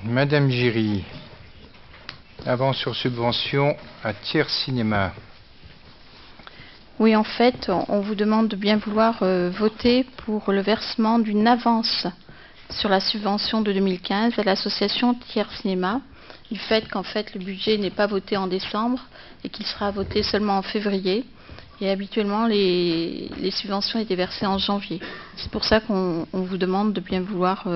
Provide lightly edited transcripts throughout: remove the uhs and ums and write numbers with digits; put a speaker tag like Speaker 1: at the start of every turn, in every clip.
Speaker 1: Madame Giry, avance sur subvention à Tiers Cinéma.
Speaker 2: Oui, en fait, on vous demande de bien vouloir voter pour le versement d'une avance sur la subvention de 2015 à l'association Tiers Cinéma, du fait qu'en fait le budget n'est pas voté en décembre et qu'il sera voté seulement en février. Et habituellement, les subventions étaient versées en janvier. C'est pour ça qu'on vous demande de bien vouloir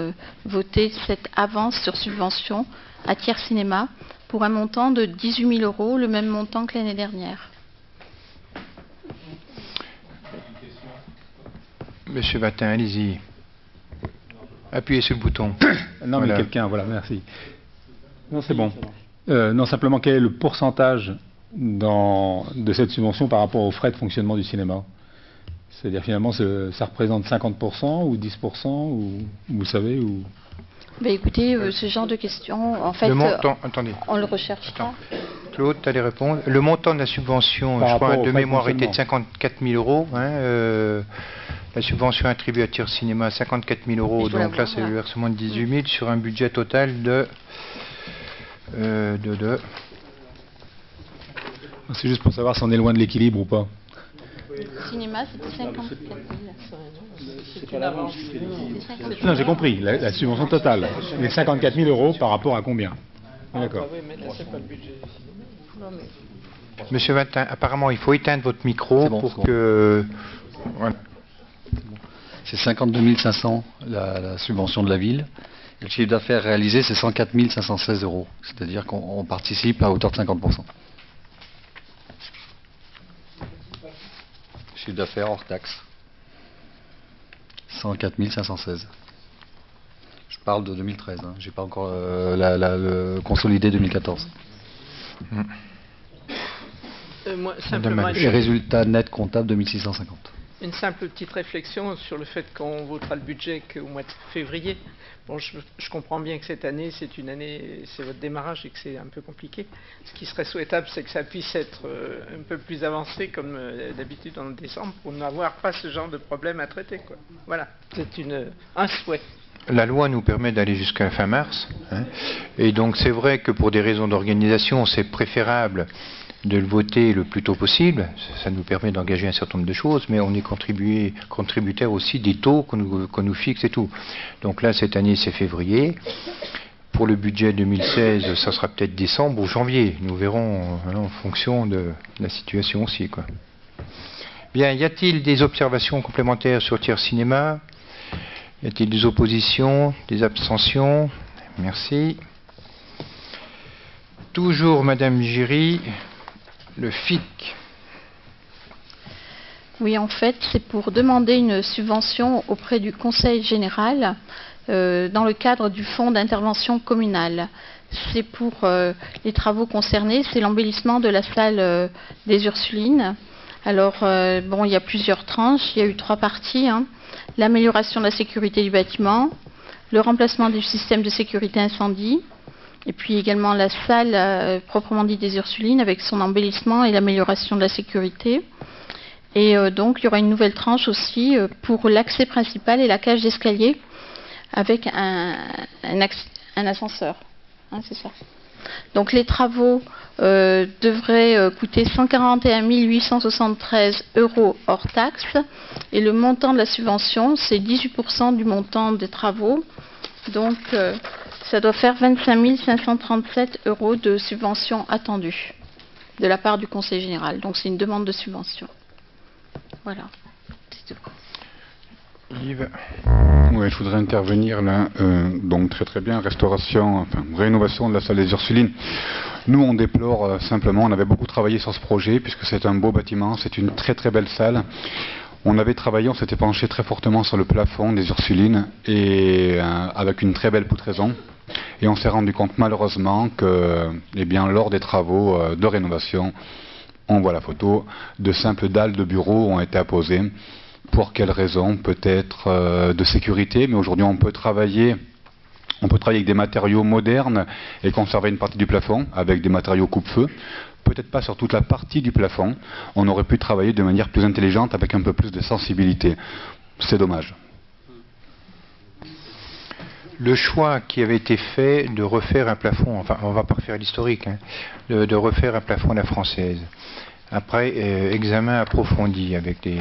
Speaker 2: voter cette avance sur subvention à Tiers Cinéma pour un montant de 18 000 €, le même montant que l'année dernière.
Speaker 1: Monsieur Vatin, allez-y. Appuyez sur le bouton.
Speaker 3: Non, mais quelqu'un, voilà, merci. Non, c'est bon. Non, simplement, quel est le pourcentage de cette subvention par rapport aux frais de fonctionnement du cinéma? C'est-à-dire, finalement, ça représente 50% ou 10%, ou vous savez, ou...
Speaker 2: Ben écoutez, ce genre de questions, en fait,
Speaker 1: le montant, attendez.
Speaker 2: On le recherche pas.
Speaker 1: Claude, tu allais répondre. Le montant de la subvention, je crois, de mémoire, était de 54 000 €. La subvention attribuée à Tiers Cinéma, 54 000 €. Donc là, c'est le versement de 18 000 sur un budget total de...
Speaker 3: C'est juste pour savoir si on est loin de l'équilibre ou pas.
Speaker 2: Le cinéma, c'était 54 000.
Speaker 3: Non, j'ai compris, la subvention totale. Mais 54 000 € par rapport à combien? D'accord.
Speaker 1: Monsieur Vatin, apparemment, il faut éteindre votre micro pour que... Voilà.
Speaker 4: C'est 52 500 la subvention de la ville. Et le chiffre d'affaires réalisé, c'est 104 516 €. C'est-à-dire qu'on participe à hauteur de 50%. Chiffre d'affaires hors taxe. 104 516. Je parle de 2013, hein. J'ai pas encore le consolidé 2014.
Speaker 5: Moi, simplement,
Speaker 4: Les résultats nets comptables 2650.
Speaker 5: Une simple petite réflexion sur le fait qu'on votera le budget qu'au mois de février. Bon, je comprends bien que cette année, c'est votre démarrage et que c'est un peu compliqué. Ce qui serait souhaitable, c'est que ça puisse être un peu plus avancé, comme d'habitude en décembre, pour n'avoir pas ce genre de problème à traiter, quoi. Voilà, c'est un souhait.
Speaker 1: La loi nous permet d'aller jusqu'à fin mars. Et donc, c'est vrai que pour des raisons d'organisation, c'est préférable de le voter le plus tôt possible. Ça nous permet d'engager un certain nombre de choses, mais on est contributaire aussi des taux qu'on nous fixe et tout. Donc là, cette année, c'est février. Pour le budget 2016, ça sera peut-être décembre ou janvier. Nous verrons en fonction de la situation aussi, quoi. Bien, y a-t-il des observations complémentaires sur Tiers Cinéma? Y a-t-il des oppositions, des abstentions? Merci. Toujours Madame Giry. Le FIC.
Speaker 2: Oui, en fait, c'est pour demander une subvention auprès du Conseil général dans le cadre du fonds d'intervention communale. C'est pour les travaux concernés, c'est l'embellissement de la salle des Ursulines. Alors, bon, il y a plusieurs tranches, il y a eu 3 parties. L'amélioration de la sécurité du bâtiment, le remplacement du système de sécurité incendie, et puis également la salle proprement dite des Ursulines avec son embellissement et l'amélioration de la sécurité. Et donc il y aura une nouvelle tranche aussi pour l'accès principal et la cage d'escalier avec un ascenseur. C'est ça. Donc les travaux devraient coûter 141 873 € hors taxe. Et le montant de la subvention, c'est 18% du montant des travaux. Donc ça doit faire 25 537 € de subvention attendue de la part du Conseil général. Donc c'est une demande de subvention. Voilà, c'est tout.
Speaker 1: Yves.
Speaker 3: Oui, je voudrais intervenir là. Donc très bien, rénovation de la salle des Ursulines. Nous, on déplore simplement, on avait beaucoup travaillé sur ce projet puisque c'est un beau bâtiment, c'est une très belle salle. On avait travaillé, on s'était penché très fortement sur le plafond des Ursulines et avec une très belle poutraison. Et on s'est rendu compte malheureusement que, lors des travaux de rénovation, on voit la photo, de simples dalles de bureau ont été apposées. Pour quelles raisons? Peut-être de sécurité, mais aujourd'hui on peut travailler avec des matériaux modernes et conserver une partie du plafond avec des matériaux coupe-feu. Peut-être pas sur toute la partie du plafond. On aurait pu travailler de manière plus intelligente avec un peu plus de sensibilité. C'est dommage.
Speaker 1: Le choix qui avait été fait de refaire un plafond, enfin on ne va pas refaire l'historique, hein, de refaire un plafond à la française, après examen approfondi avec des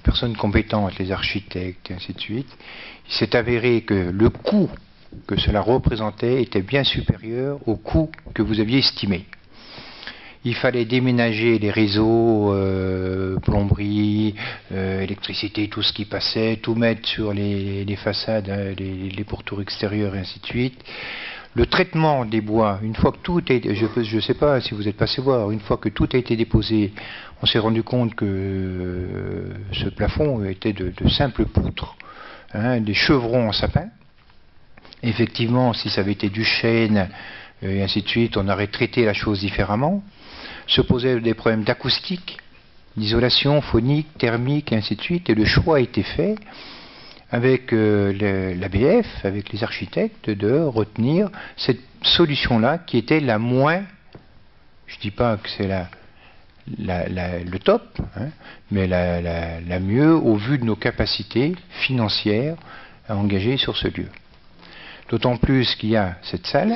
Speaker 1: personnes compétentes, les architectes et ainsi de suite, il s'est avéré que le coût que cela représentait était bien supérieur au coût que vous aviez estimé. Il fallait déménager les réseaux, plomberie, électricité, tout ce qui passait, tout mettre sur les façades, hein, les pourtours extérieurs et ainsi de suite. Le traitement des bois, une fois que tout a été, je ne sais pas si vous êtes passé voir, une fois que tout a été déposé, on s'est rendu compte que ce plafond était de simples poutres, hein, des chevrons en sapin. Effectivement, si ça avait été du chêne et ainsi de suite, on aurait traité la chose différemment. Se posaient des problèmes d'acoustique, d'isolation phonique, thermique, et ainsi de suite. Et le choix a été fait avec l'ABF, avec les architectes, de retenir cette solution-là qui était la moins, je ne dis pas que c'est le top, hein, mais la mieux au vu de nos capacités financières à engager sur ce lieu. D'autant plus qu'il y a cette salle,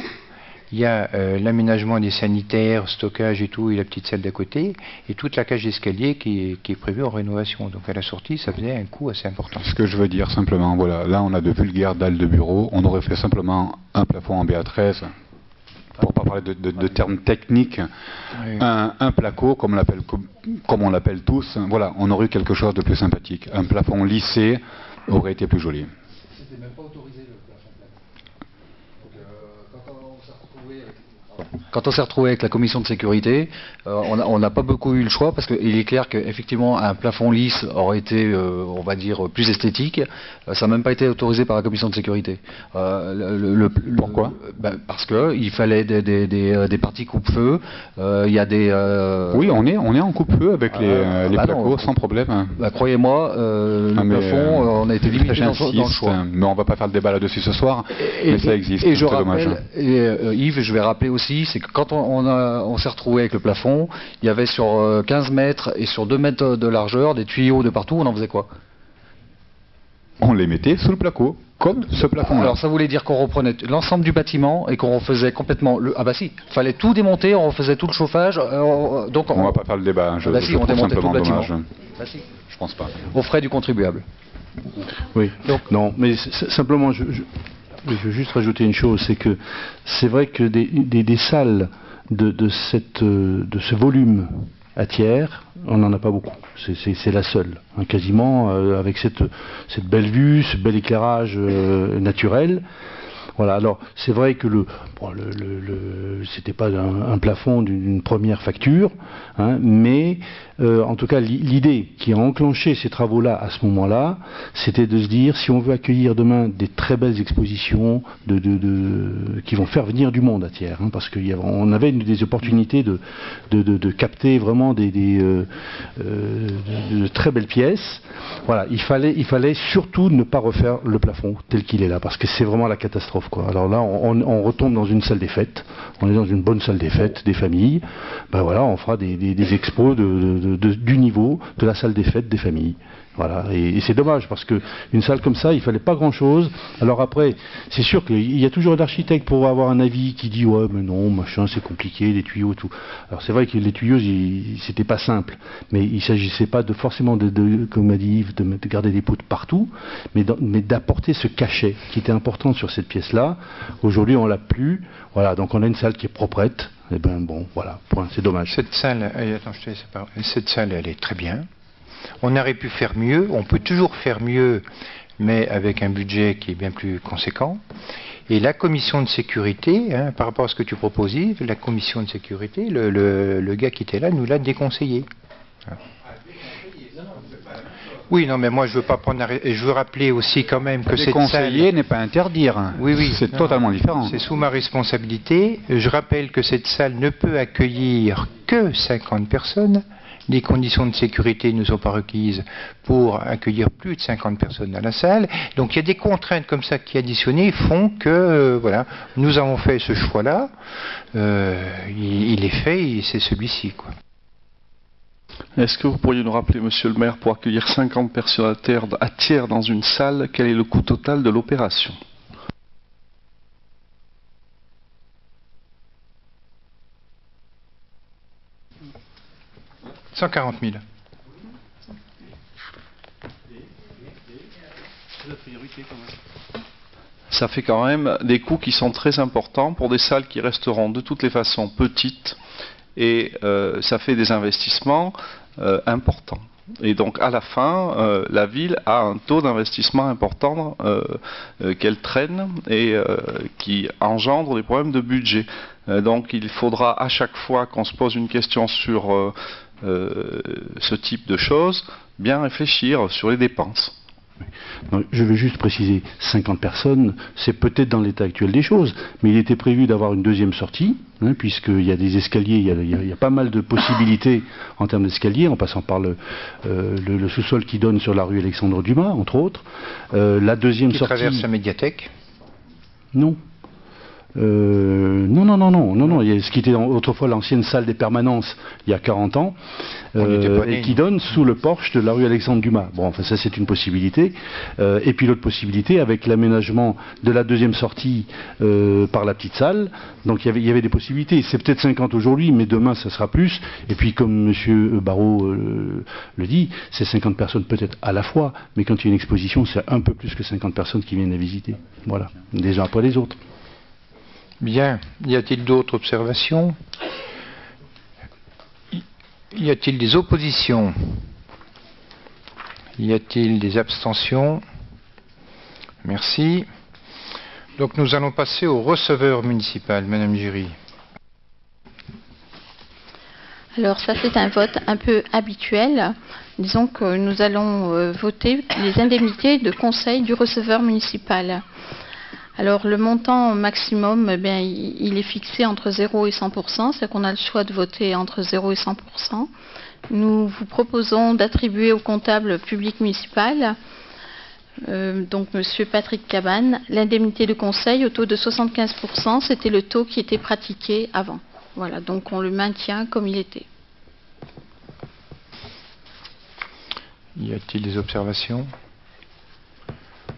Speaker 1: il y a l'aménagement des sanitaires, stockage et tout, et la petite salle d'à côté, et toute la cage d'escalier qui est prévue en rénovation. Donc à la sortie, ça faisait un coût assez important. Ce
Speaker 3: que je veux dire simplement, voilà, là on a de vulgaires dalles de bureau, on aurait fait simplement un plafond en BA13, pour ne pas parler de termes techniques, oui. un placo, comme on l'appelle tous, voilà, on aurait eu quelque chose de plus sympathique. Un plafond lissé aurait été plus joli. C'était même pas autorisé le plafond.
Speaker 4: Quand on s'est retrouvé avec la commission de sécurité, on n'a pas beaucoup eu le choix parce qu'il est clair qu'effectivement un plafond lisse aurait été, on va dire, plus esthétique. Ça n'a même pas été autorisé par la commission de sécurité.
Speaker 3: Pourquoi ?
Speaker 4: Parce qu'il fallait des parties coupe-feu. Il y a des.
Speaker 3: Oui, on est en coupe-feu avec les placos sans problème.
Speaker 4: Croyez-moi, le plafond, on a été limité dans le choix.
Speaker 3: Mais on ne va pas faire le débat là-dessus ce soir. Mais ça existe.
Speaker 4: Et je rappelle, Yves, je vais rappeler aussi, c'est que quand on s'est retrouvé avec le plafond, il y avait sur 15 mètres et sur 2 mètres de largeur des tuyaux de partout. On en faisait quoi?
Speaker 3: On les mettait sous le placo, comme ce plafond-là.
Speaker 4: Alors ça voulait dire qu'on reprenait l'ensemble du bâtiment et qu'on refaisait complètement Ah bah si, il fallait tout démonter, on refaisait tout le chauffage. Donc
Speaker 3: on va pas faire le débat, je
Speaker 4: on démontait tout le bâtiment.
Speaker 3: Bah si. Je pense pas.
Speaker 4: Aux frais du contribuable.
Speaker 6: Oui, donc, non, mais simplement, je veux juste rajouter une chose, c'est que c'est vrai que des salles de ce volume à tiers, on n'en a pas beaucoup. C'est la seule, hein, quasiment, avec cette belle vue, ce bel éclairage naturel. Voilà, alors c'est vrai que c'était pas un plafond d'une première facture, hein, mais en tout cas l'idée qui a enclenché ces travaux-là à ce moment-là, c'était de se dire si on veut accueillir demain des très belles expositions qui vont faire venir du monde à Thiers, hein, parce qu'on avait des opportunités de capter vraiment de très belles pièces. Voilà, il fallait surtout ne pas refaire le plafond tel qu'il est là, parce que c'est vraiment la catastrophe, quoi. Alors là, on retombe dans une salle des fêtes, on est dans une bonne salle des fêtes, des familles, ben voilà, on fera des expos du niveau de la salle des fêtes des familles. Voilà, et c'est dommage parce qu'une salle comme ça, il fallait pas grand-chose. Alors après, c'est sûr qu'il y a toujours un architecte pour avoir un avis qui dit ouais mais non, machin, c'est compliqué, les tuyaux, tout. Alors c'est vrai que les tuyaux, c'était pas simple, mais il s'agissait pas forcément comme m'a dit Yves, de garder des poutres partout, mais d'apporter ce cachet qui était important sur cette pièce-là. Aujourd'hui, on l'a plus. Voilà, donc on a une salle qui est proprette. Et ben bon, voilà, point. C'est dommage.
Speaker 1: Cette salle, cette salle, elle est très bien. On aurait pu faire mieux, on peut toujours faire mieux, mais avec un budget qui est bien plus conséquent. Et la commission de sécurité, hein, par rapport à ce que tu proposes, Yves, la commission de sécurité, le gars qui était là nous l'a déconseillé. Oui, non, mais moi je veux pas prendre. Je veux rappeler aussi quand même que cette salle
Speaker 3: n'est pas interdire.
Speaker 1: Oui,
Speaker 3: c'est totalement différent.
Speaker 1: C'est sous ma responsabilité. Je rappelle que cette salle ne peut accueillir que 50 personnes. Les conditions de sécurité ne sont pas requises pour accueillir plus de 50 personnes dans la salle. Donc il y a des contraintes comme ça qui additionnées font que voilà, nous avons fait ce choix-là. Il est fait et c'est celui-ci, quoi.
Speaker 7: Est-ce que vous pourriez nous rappeler, monsieur le maire, pour accueillir 50 personnes à Thiers dans une salle, quel est le coût total de l'opération?
Speaker 1: 140 000.
Speaker 7: Ça fait quand même des coûts qui sont très importants pour des salles qui resteront de toutes les façons petites et ça fait des investissements importants. Et donc à la fin, la ville a un taux d'investissement important qu'elle traîne et qui engendre des problèmes de budget. Donc il faudra à chaque fois qu'on se pose une question sur ce type de choses, bien réfléchir sur les dépenses.
Speaker 6: Non, je veux juste préciser, 50 personnes, c'est peut-être dans l'état actuel des choses, mais il était prévu d'avoir une deuxième sortie, hein, puisqu'il y a des escaliers, il y a pas mal de possibilités en termes d'escaliers, en passant par le sous-sol qui donne sur la rue Alexandre Dumas, entre autres. La deuxième sortie...
Speaker 1: Qui traverse la médiathèque?
Speaker 6: Non. Non. Il y a ce qui était autrefois l'ancienne salle des permanences, il y a 40 ans, et qui donne sous le porche de la rue Alexandre Dumas. Bon, enfin ça c'est une possibilité. Et puis l'autre possibilité, avec l'aménagement de la deuxième sortie par la petite salle, donc il y avait des possibilités. C'est peut-être 50 aujourd'hui, mais demain ça sera plus. Et puis comme M. Barrault le dit, c'est 50 personnes peut-être à la fois, mais quand il y a une exposition, c'est un peu plus que 50 personnes qui viennent la visiter. Voilà, les uns après les autres.
Speaker 1: Bien. Y a-t-il d'autres observations? Y a-t-il des oppositions? Y a-t-il des abstentions? Merci. Donc nous allons passer au receveur municipal, Madame Giry.
Speaker 2: Alors ça c'est un vote un peu habituel. Disons que nous allons voter les indemnités de conseil du receveur municipal. Alors le montant maximum, eh bien, il est fixé entre 0 et 100%, c'est qu'on a le choix de voter entre 0 et 100%. Nous vous proposons d'attribuer au comptable public municipal, donc M. Patrick Cabane, l'indemnité de conseil au taux de 75%, c'était le taux qui était pratiqué avant. Voilà, donc on le maintient comme il était.
Speaker 1: Y a-t-il des observations?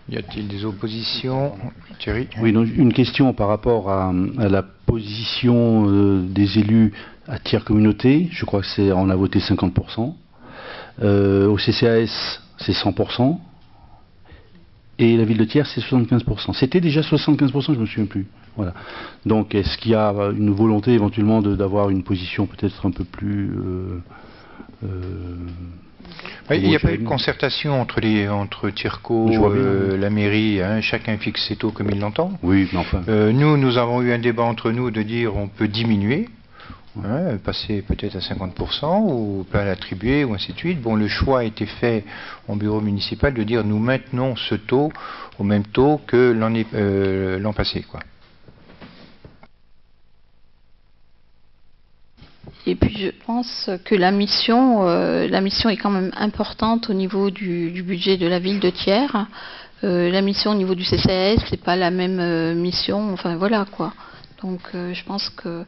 Speaker 1: Y a-t-il des oppositions? Thierry?
Speaker 6: Oui, donc une question par rapport à la position des élus à tiers communauté. Je crois que on a voté 50%. Au CCAS, c'est 100%. Et la ville de Thiers, c'est 75%. C'était déjà 75%, je ne me souviens plus. Voilà. Donc, est-ce qu'il y a une volonté éventuellement d'avoir une position peut-être un peu plus...
Speaker 1: il n'y a pas eu de concertation entre Tirco, la mairie, hein, chacun fixe ses taux comme il l'entend.
Speaker 6: Oui, mais enfin.
Speaker 1: Nous avons eu un débat entre nous de dire on peut diminuer, hein, passer peut-être à 50% ou pas l'attribuer ou ainsi de suite. Bon, le choix a été fait en bureau municipal de dire nous maintenons ce taux au même taux que l'an passé, quoi.
Speaker 2: Et puis je pense que la mission est quand même importante au niveau du budget de la ville de Thiers. La mission au niveau du CCAS, c'est pas la même mission. Enfin voilà quoi. Donc je pense que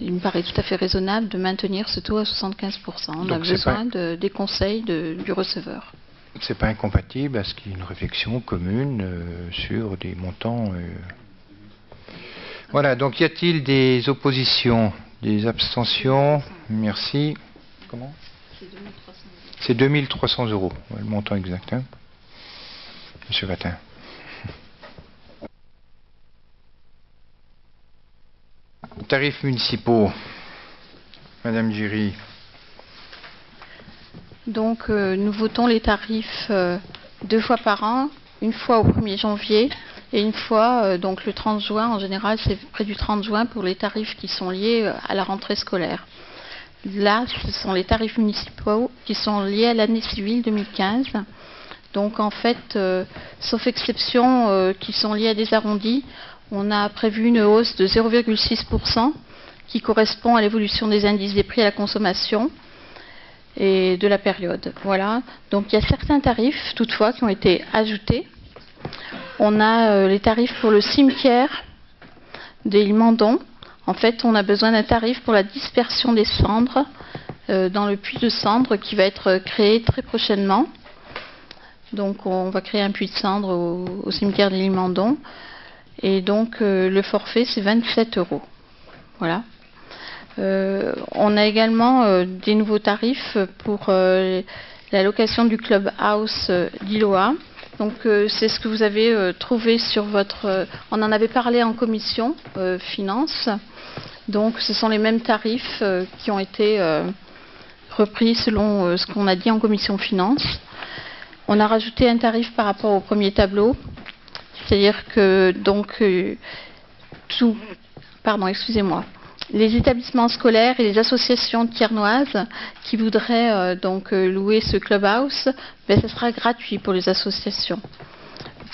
Speaker 2: il me paraît tout à fait raisonnable de maintenir ce taux à 75%. On a besoin des conseils du receveur.
Speaker 1: C'est pas incompatible à ce qu'il y ait une réflexion commune sur des montants. Voilà. Donc y a-t-il des oppositions? Des abstentions? Merci. Comment? C'est 2300 €. Ouais, le montant exact. Hein, Monsieur Vatin. Tarifs municipaux. Madame Giry.
Speaker 2: Donc nous votons les tarifs 2 fois par an, une fois au 1er janvier. Et une fois, donc le 30 juin, en général, c'est près du 30 juin pour les tarifs qui sont liés à la rentrée scolaire. Là, ce sont les tarifs municipaux qui sont liés à l'année civile 2015. Donc en fait, sauf exception qui sont liés à des arrondis, on a prévu une hausse de 0,6% qui correspond à l'évolution des indices des prix à la consommation et de la période. Voilà. Donc il y a certains tarifs, toutefois, qui ont été ajoutés. On a les tarifs pour le cimetière de l'île Mandon. En fait, on a besoin d'un tarif pour la dispersion des cendres dans le puits de cendres qui va être créé très prochainement. Donc, on va créer un puits de cendres au cimetière de l'île Mandon. Et donc, le forfait, c'est 27 €. Voilà. On a également des nouveaux tarifs pour la location du clubhouse d'Iloa. Donc c'est ce que vous avez trouvé sur votre... on en avait parlé en commission finance. Donc ce sont les mêmes tarifs qui ont été repris selon ce qu'on a dit en commission finance. On a rajouté un tarif par rapport au premier tableau. C'est-à-dire que donc les établissements scolaires et les associations tiernoises qui voudraient louer ce clubhouse, ce sera gratuit pour les associations.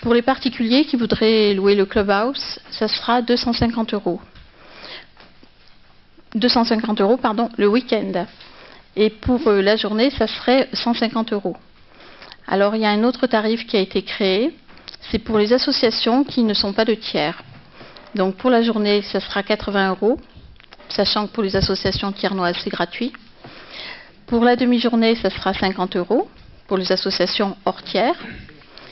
Speaker 2: Pour les particuliers qui voudraient louer le clubhouse, ça sera 250 €. 250 € le week-end. Et pour la journée, ça serait 150 €. Alors il y a un autre tarif qui a été créé, c'est pour les associations qui ne sont pas de tiers. Donc pour la journée, ça sera 80 €, sachant que pour les associations tiernoises, c'est gratuit. Pour la demi-journée, ça sera 50 € pour les associations hors tiers.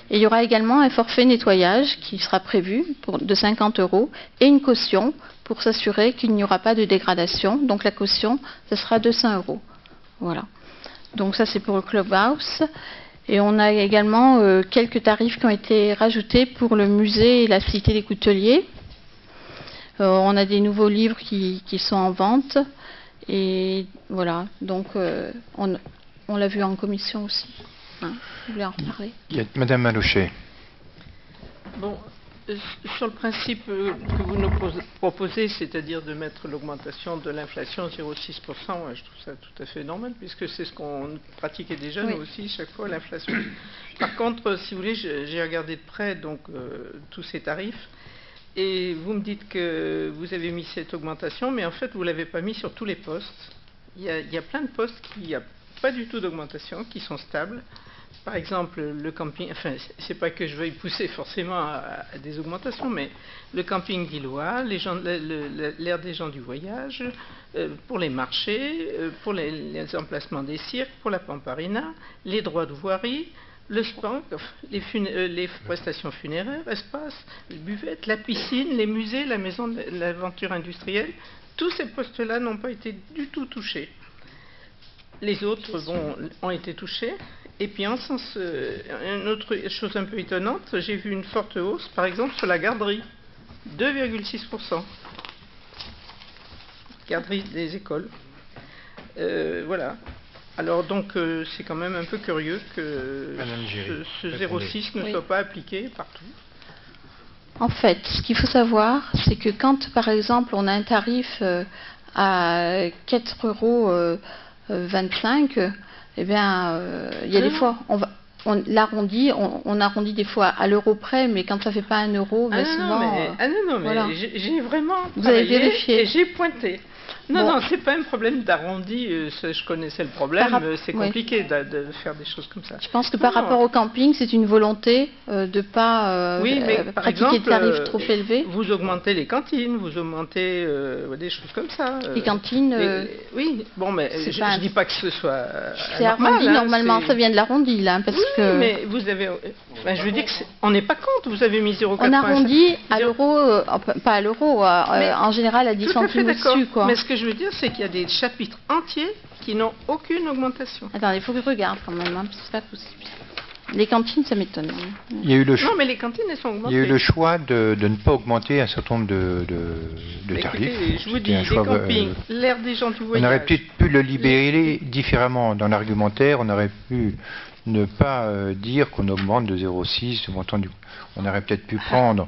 Speaker 2: Et il y aura également un forfait nettoyage qui sera prévu de 50 € et une caution pour s'assurer qu'il n'y aura pas de dégradation. Donc la caution, ce sera 200 €. Voilà. Donc ça, c'est pour le clubhouse. Et on a également quelques tarifs qui ont été rajoutés pour le musée et la cité des couteliers. On a des nouveaux livres qui sont en vente. Et voilà, donc on l'a vu en commission aussi. Hein, vous voulez en reparler?
Speaker 1: Madame Malochet.
Speaker 5: Bon, sur le principe que vous nous proposez, c'est-à-dire de mettre l'augmentation de l'inflation 0,6%, je trouve ça tout à fait normal, puisque c'est ce qu'on pratiquait déjà, nous aussi, chaque fois, l'inflation. Par contre, si vous voulez, j'ai regardé de près donc, tous ces tarifs, et vous me dites que vous avez mis cette augmentation, mais en fait, vous ne l'avez pas mis sur tous les postes. Il y a plein de postes qui n'ont pas du tout d'augmentation, qui sont stables. Par exemple, le camping, enfin, c'est pas que je veuille pousser forcément à des augmentations, mais le camping d'Iloa, l'aire des gens du voyage, pour les marchés, pour les emplacements des cirques, pour la Pamparina, les droits de voirie, le sport, les prestations funéraires, espace, les buvettes, la piscine, les musées, la maison de l'aventure industrielle, tous ces postes-là n'ont pas été du tout touchés. Les autres ont été touchés. Et puis en sens, une autre chose un peu étonnante, j'ai vu une forte hausse, par exemple sur la garderie, 2,6%. Garderie des écoles. Voilà. Alors donc c'est quand même un peu curieux que ce 0,6 ne soit pas appliqué partout.
Speaker 2: En fait, ce qu'il faut savoir, c'est que quand par exemple on a un tarif à 4,25 €, eh bien, il y a des fois, on arrondit des fois à l'euro près, mais quand ça fait pas 1 €,
Speaker 5: non, mais
Speaker 2: voilà.
Speaker 5: J'ai vraiment
Speaker 2: vous avez vérifié
Speaker 5: et j'ai pointé. Non, c'est pas un problème d'arrondi. Je connaissais le problème. C'est compliqué de faire des choses comme ça.
Speaker 2: Je pense que par rapport au camping, c'est une volonté de ne pas pratiquer de tarifs trop élevés.
Speaker 5: Vous augmentez les cantines, vous augmentez des choses comme ça.
Speaker 2: Les cantines.
Speaker 5: Oui, bon, mais je ne dis pas que ce soit.
Speaker 2: C'est arrondi, normalement, ça vient de l'arrondi, là, parce que.
Speaker 5: Mais vous avez. Je veux dire qu'on n'est pas contre. Vous avez mis 0,85.
Speaker 2: On arrondit à l'euro, pas à l'euro, en général à 10 centimes au-dessus, quoi.
Speaker 5: Mais ce que je veux dire, c'est qu'il y a des chapitres entiers qui n'ont aucune augmentation.
Speaker 2: Attendez, il faut que je regarde quand même, c'est pas possible. Les cantines, ça m'étonne.
Speaker 1: Il y a eu le
Speaker 5: non, mais les cantines, elles sont augmentées.
Speaker 1: Il y a eu le choix de ne pas augmenter un certain nombre de tarifs.
Speaker 5: Écoutez, je vous dis, les campings, l'aire des gens du voyage.
Speaker 1: On aurait peut-être pu le libérer différemment dans l'argumentaire. On aurait pu ne pas dire qu'on augmente de 0,6. On aurait peut-être pu prendre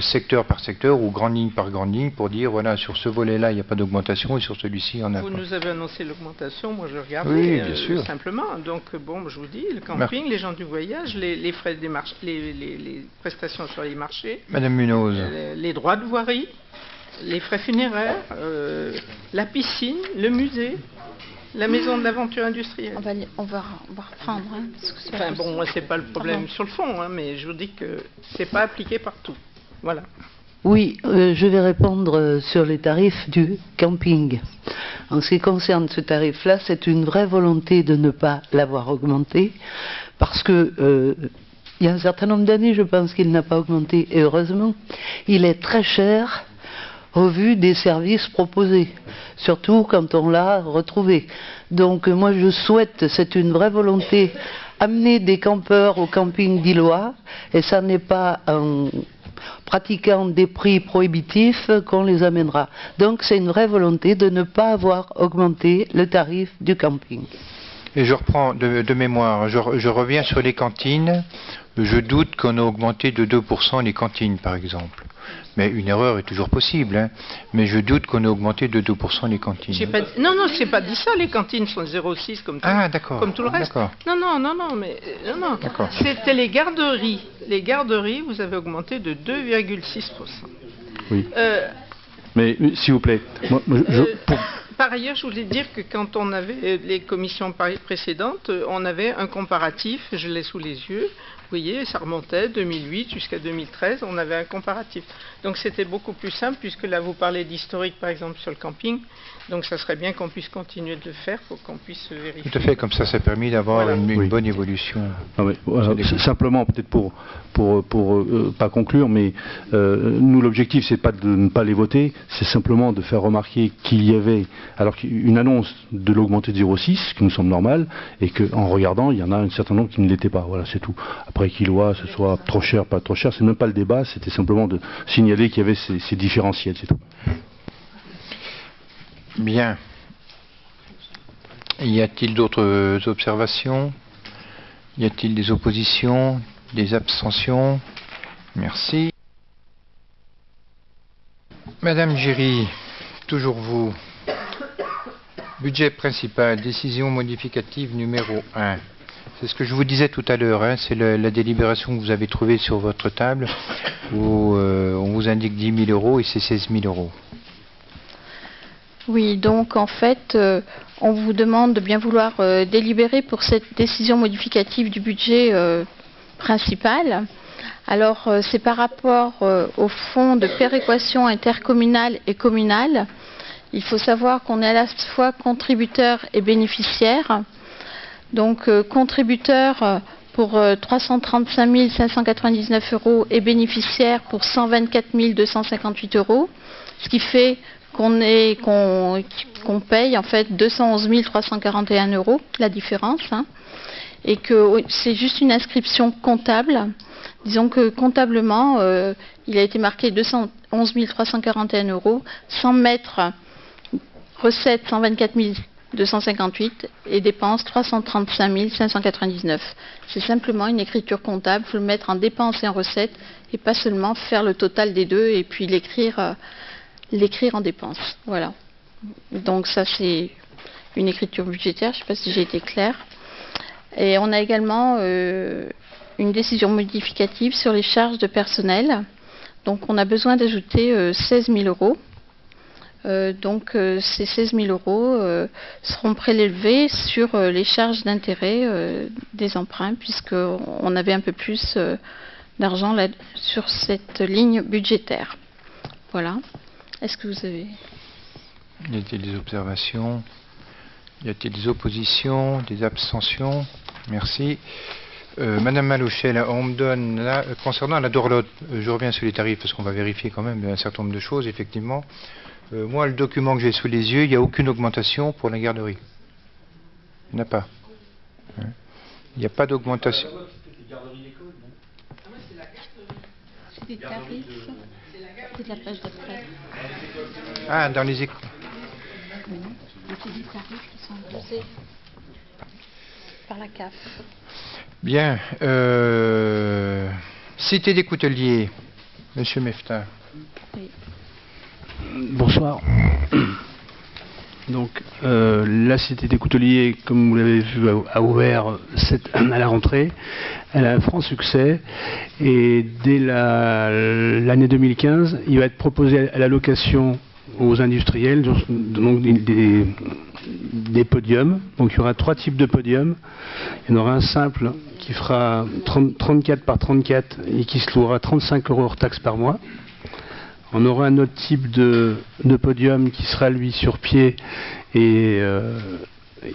Speaker 1: secteur par secteur ou grande ligne par grande ligne pour dire voilà, sur ce volet-là, il n'y a pas d'augmentation et sur celui-ci, il y en a pas.
Speaker 5: Vous nous avez annoncé l'augmentation, moi je regardais
Speaker 1: bien sûr.
Speaker 5: Simplement. Donc, bon, je vous dis, le camping, les gens du voyage, les frais des marchés, les prestations sur les marchés,
Speaker 1: Madame Munoz.
Speaker 5: Les droits de voirie, les frais funéraires, la piscine, le musée. La maison de l'aventure industrielle.
Speaker 2: On va reprendre. Hein,
Speaker 5: parce que moi, c'est pas le problème sur le fond, hein, mais je vous dis que c'est pas appliqué partout. Voilà.
Speaker 8: Oui, je vais répondre sur les tarifs du camping. En ce qui concerne ce tarif-là, c'est une vraie volonté de ne pas l'avoir augmenté, parce que il y a un certain nombre d'années, je pense qu'il n'a pas augmenté, et heureusement, il est très cher revu des services proposés, surtout quand on l'a retrouvé. Donc moi je souhaite, c'est une vraie volonté, amener des campeurs au camping d'Illois, et ça n'est pas en pratiquant des prix prohibitifs qu'on les amènera. Donc c'est une vraie volonté de ne pas avoir augmenté le tarif du camping.
Speaker 1: Et je reprends de mémoire, je reviens sur les cantines. Je doute qu'on ait augmenté de 2% les cantines, par exemple. Mais une erreur est toujours possible, hein. Mais je doute qu'on ait augmenté de 2% les cantines.
Speaker 5: Non, je n'ai pas dit ça, les cantines sont 0,6 comme tout le reste. Non. C'était les garderies. Les garderies, vous avez augmenté de 2,6%.
Speaker 6: Oui. Mais s'il vous plaît,
Speaker 5: par ailleurs, je voulais dire que quand on avait les commissions précédentes, on avait un comparatif, je l'ai sous les yeux, vous voyez, ça remontait 2008 jusqu'à 2013, on avait un comparatif. Donc c'était beaucoup plus simple, puisque là vous parlez d'historique par exemple sur le camping, donc ça serait bien qu'on puisse continuer de le faire pour qu'on puisse vérifier.
Speaker 1: Tout à fait, comme ça permet d'avoir une bonne évolution.
Speaker 6: Simplement, peut-être pour pas conclure, mais nous l'objectif c'est pas de ne pas les voter, c'est simplement de faire remarquer qu'il y avait, alors une annonce de l'augmenter de 0,6, ce qui nous semble normal, et qu'en regardant, il y en a un certain nombre qui ne l'étaient pas. Voilà, c'est tout. Après qu'Illois, ce soit trop cher, pas trop cher, c'est même pas le débat, c'était simplement de signaler qu'il y avait ces différentiels, c'est tout.
Speaker 1: Bien. Y a-t-il d'autres observations? Y a-t-il des oppositions? Des abstentions? Merci. Madame Giry, toujours vous. Budget principal, décision modificative numéro 1. C'est ce que je vous disais tout à l'heure, hein, c'est la délibération que vous avez trouvée sur votre table, où on vous indique 10 000 euros et c'est 16 000 euros.
Speaker 2: Oui, donc en fait, on vous demande de bien vouloir délibérer pour cette décision modificative du budget principal. Alors, c'est par rapport au fonds de péréquation intercommunale et communale. Il faut savoir qu'on est à la fois contributeur et bénéficiaire. Donc, contributeur pour 335 599 euros et bénéficiaire pour 124 258 euros, ce qui fait qu'on paye en fait 211 341 euros, la différence, hein, et que c'est juste une inscription comptable. Disons que comptablement, il a été marqué 211 341 euros, sans mettre recettes 124 258 et dépenses 335 599. C'est simplement une écriture comptable, il faut le mettre en dépenses et en recettes, et pas seulement faire le total des deux et puis l'écrire en dépenses. Voilà. Donc ça c'est une écriture budgétaire, je ne sais pas si j'ai été claire. Et on a également une décision modificative sur les charges de personnel. Donc on a besoin d'ajouter 16 000 euros. Donc ces 16 000 euros seront prélevés sur les charges d'intérêt des emprunts, puisqu'on avait un peu plus d'argent sur cette ligne budgétaire. Voilà. Est-ce que vous avez...
Speaker 1: Y a-t-il des observations? Y a-t-il des oppositions? Des abstentions? Merci. Madame Malouchel, on me donne là, concernant la Dorlote, je reviens sur les tarifs parce qu'on va vérifier quand même un certain nombre de choses, effectivement. Moi, le document que j'ai sous les yeux, il n'y a aucune augmentation pour la garderie. Il n'y en a pas. Il n'y a pas d'augmentation.
Speaker 2: C'est des tarifs. C'est de la page d'après.
Speaker 1: Ah, dans les écoles.
Speaker 2: Oui. C'est des tarifs qui sont imposés par la CAF.
Speaker 1: Bien. Cité des Couteliers, Monsieur Mefta.
Speaker 2: Oui.
Speaker 6: Bonsoir. Donc, la Cité des Couteliers, comme vous l'avez vu, a ouvert à la rentrée. Elle a un franc succès. Et dès l'année 2015, il va être proposé à la location aux industriels donc des podiums. Donc, il y aura 3 types de podiums. Il y en aura un simple qui fera 34 par 34 et qui se louera 35 euros hors taxe par mois. On aura un autre type de podium qui sera lui sur pied et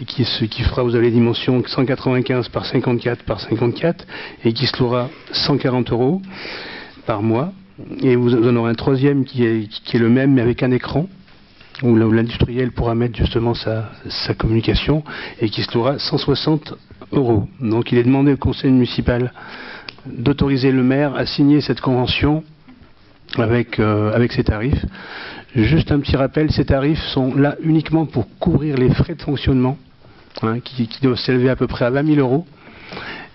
Speaker 6: qui fera, vous avez les dimensions 195 par 54 par 54 et qui se louera 140 euros par mois. Et vous en aurez un troisième qui est le même, mais avec un écran, où l'industriel pourra mettre justement sa communication, et qui se louera 160 €. Donc il est demandé au conseil municipal d'autoriser le maire à signer cette convention avec ces tarifs. Juste un petit rappel, ces tarifs sont là uniquement pour couvrir les frais de fonctionnement, qui doivent s'élever à peu près à 20 000 €.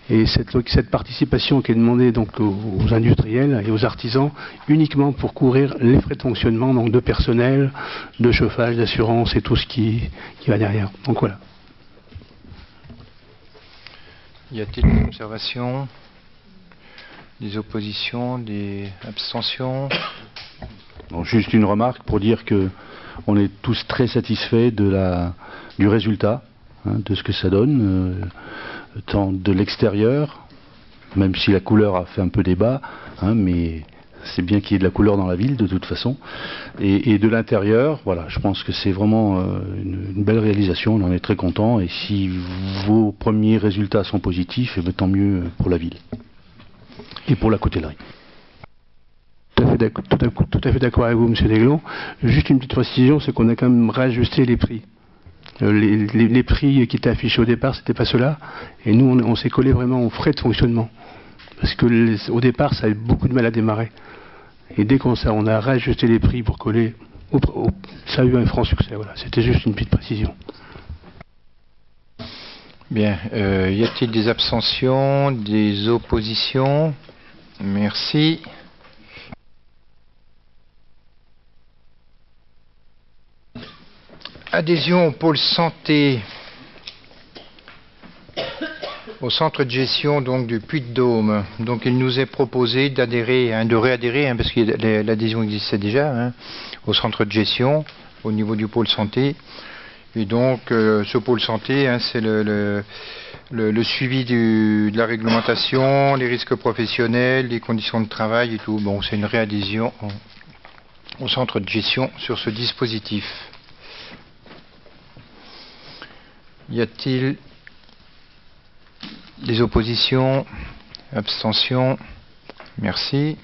Speaker 6: Et cette participation qui est demandée donc aux industriels et aux artisans, uniquement pour couvrir les frais de fonctionnement, donc de personnel, de chauffage, d'assurance et tout ce qui va derrière. Donc voilà.
Speaker 1: Y a-t-il des observations, des oppositions, des abstentions?
Speaker 6: Bon, juste une remarque pour dire que on est tous très satisfaits du résultat, de ce que ça donne, tant de l'extérieur, même si la couleur a fait un peu débat, mais c'est bien qu'il y ait de la couleur dans la ville de toute façon, et de l'intérieur, voilà, je pense que c'est vraiment une belle réalisation, on en est très content, et si vos premiers résultats sont positifs, tant mieux pour la ville et pour la coutellerie. Tout à fait d'accord avec vous, M. Desglons. Juste une petite précision, c'est qu'on a quand même réajusté les prix. Les prix qui étaient affichés au départ, c'était pas cela. Et nous, on s'est collé vraiment aux frais de fonctionnement. Parce que au départ, ça avait beaucoup de mal à démarrer. Et dès qu'on a réajusté les prix pour coller, ça a eu un franc succès. Voilà. C'était juste une petite précision.
Speaker 1: Bien. Y a-t-il des abstentions, des oppositions? Merci. Adhésion au pôle santé, au centre de gestion donc du Puy-de-Dôme. Donc il nous est proposé d'adhérer, de réadhérer, parce que l'adhésion existait déjà, au centre de gestion, au niveau du pôle santé. Et donc ce pôle santé, c'est le suivi de la réglementation, les risques professionnels, les conditions de travail et tout. Bon, c'est une réadhésion au centre de gestion sur ce dispositif. Y a-t-il des oppositions, abstentions? Merci.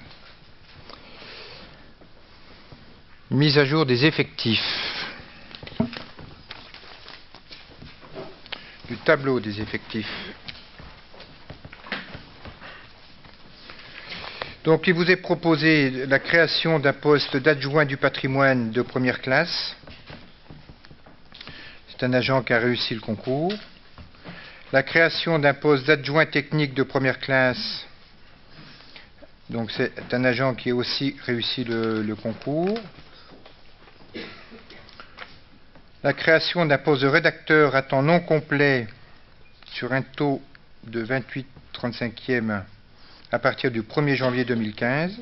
Speaker 1: Mise à jour des effectifs. Du tableau des effectifs. Donc il vous est proposé la création d'un poste d'adjoint du patrimoine de première classe. C'est un agent qui a réussi le concours. La création d'un poste d'adjoint technique de première classe. Donc c'est un agent qui a aussi réussi le concours. La création d'un poste de rédacteur à temps non complet sur un taux de 28/35e à partir du 1er janvier 2015.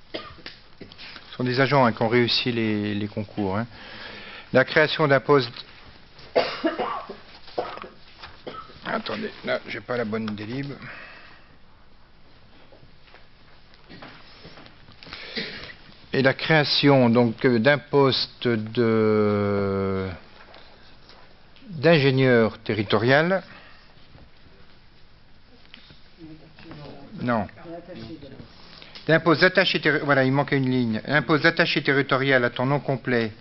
Speaker 1: Ce sont des agents qui ont réussi les concours. La création d'un poste... Attendez, là, j'ai pas la bonne délib. Et la création donc d'un poste d'ingénieur territorial. Non. D'un poste d'attaché territorial. Voilà, il manquait une ligne. Un poste d'attaché territorial à temps non complet,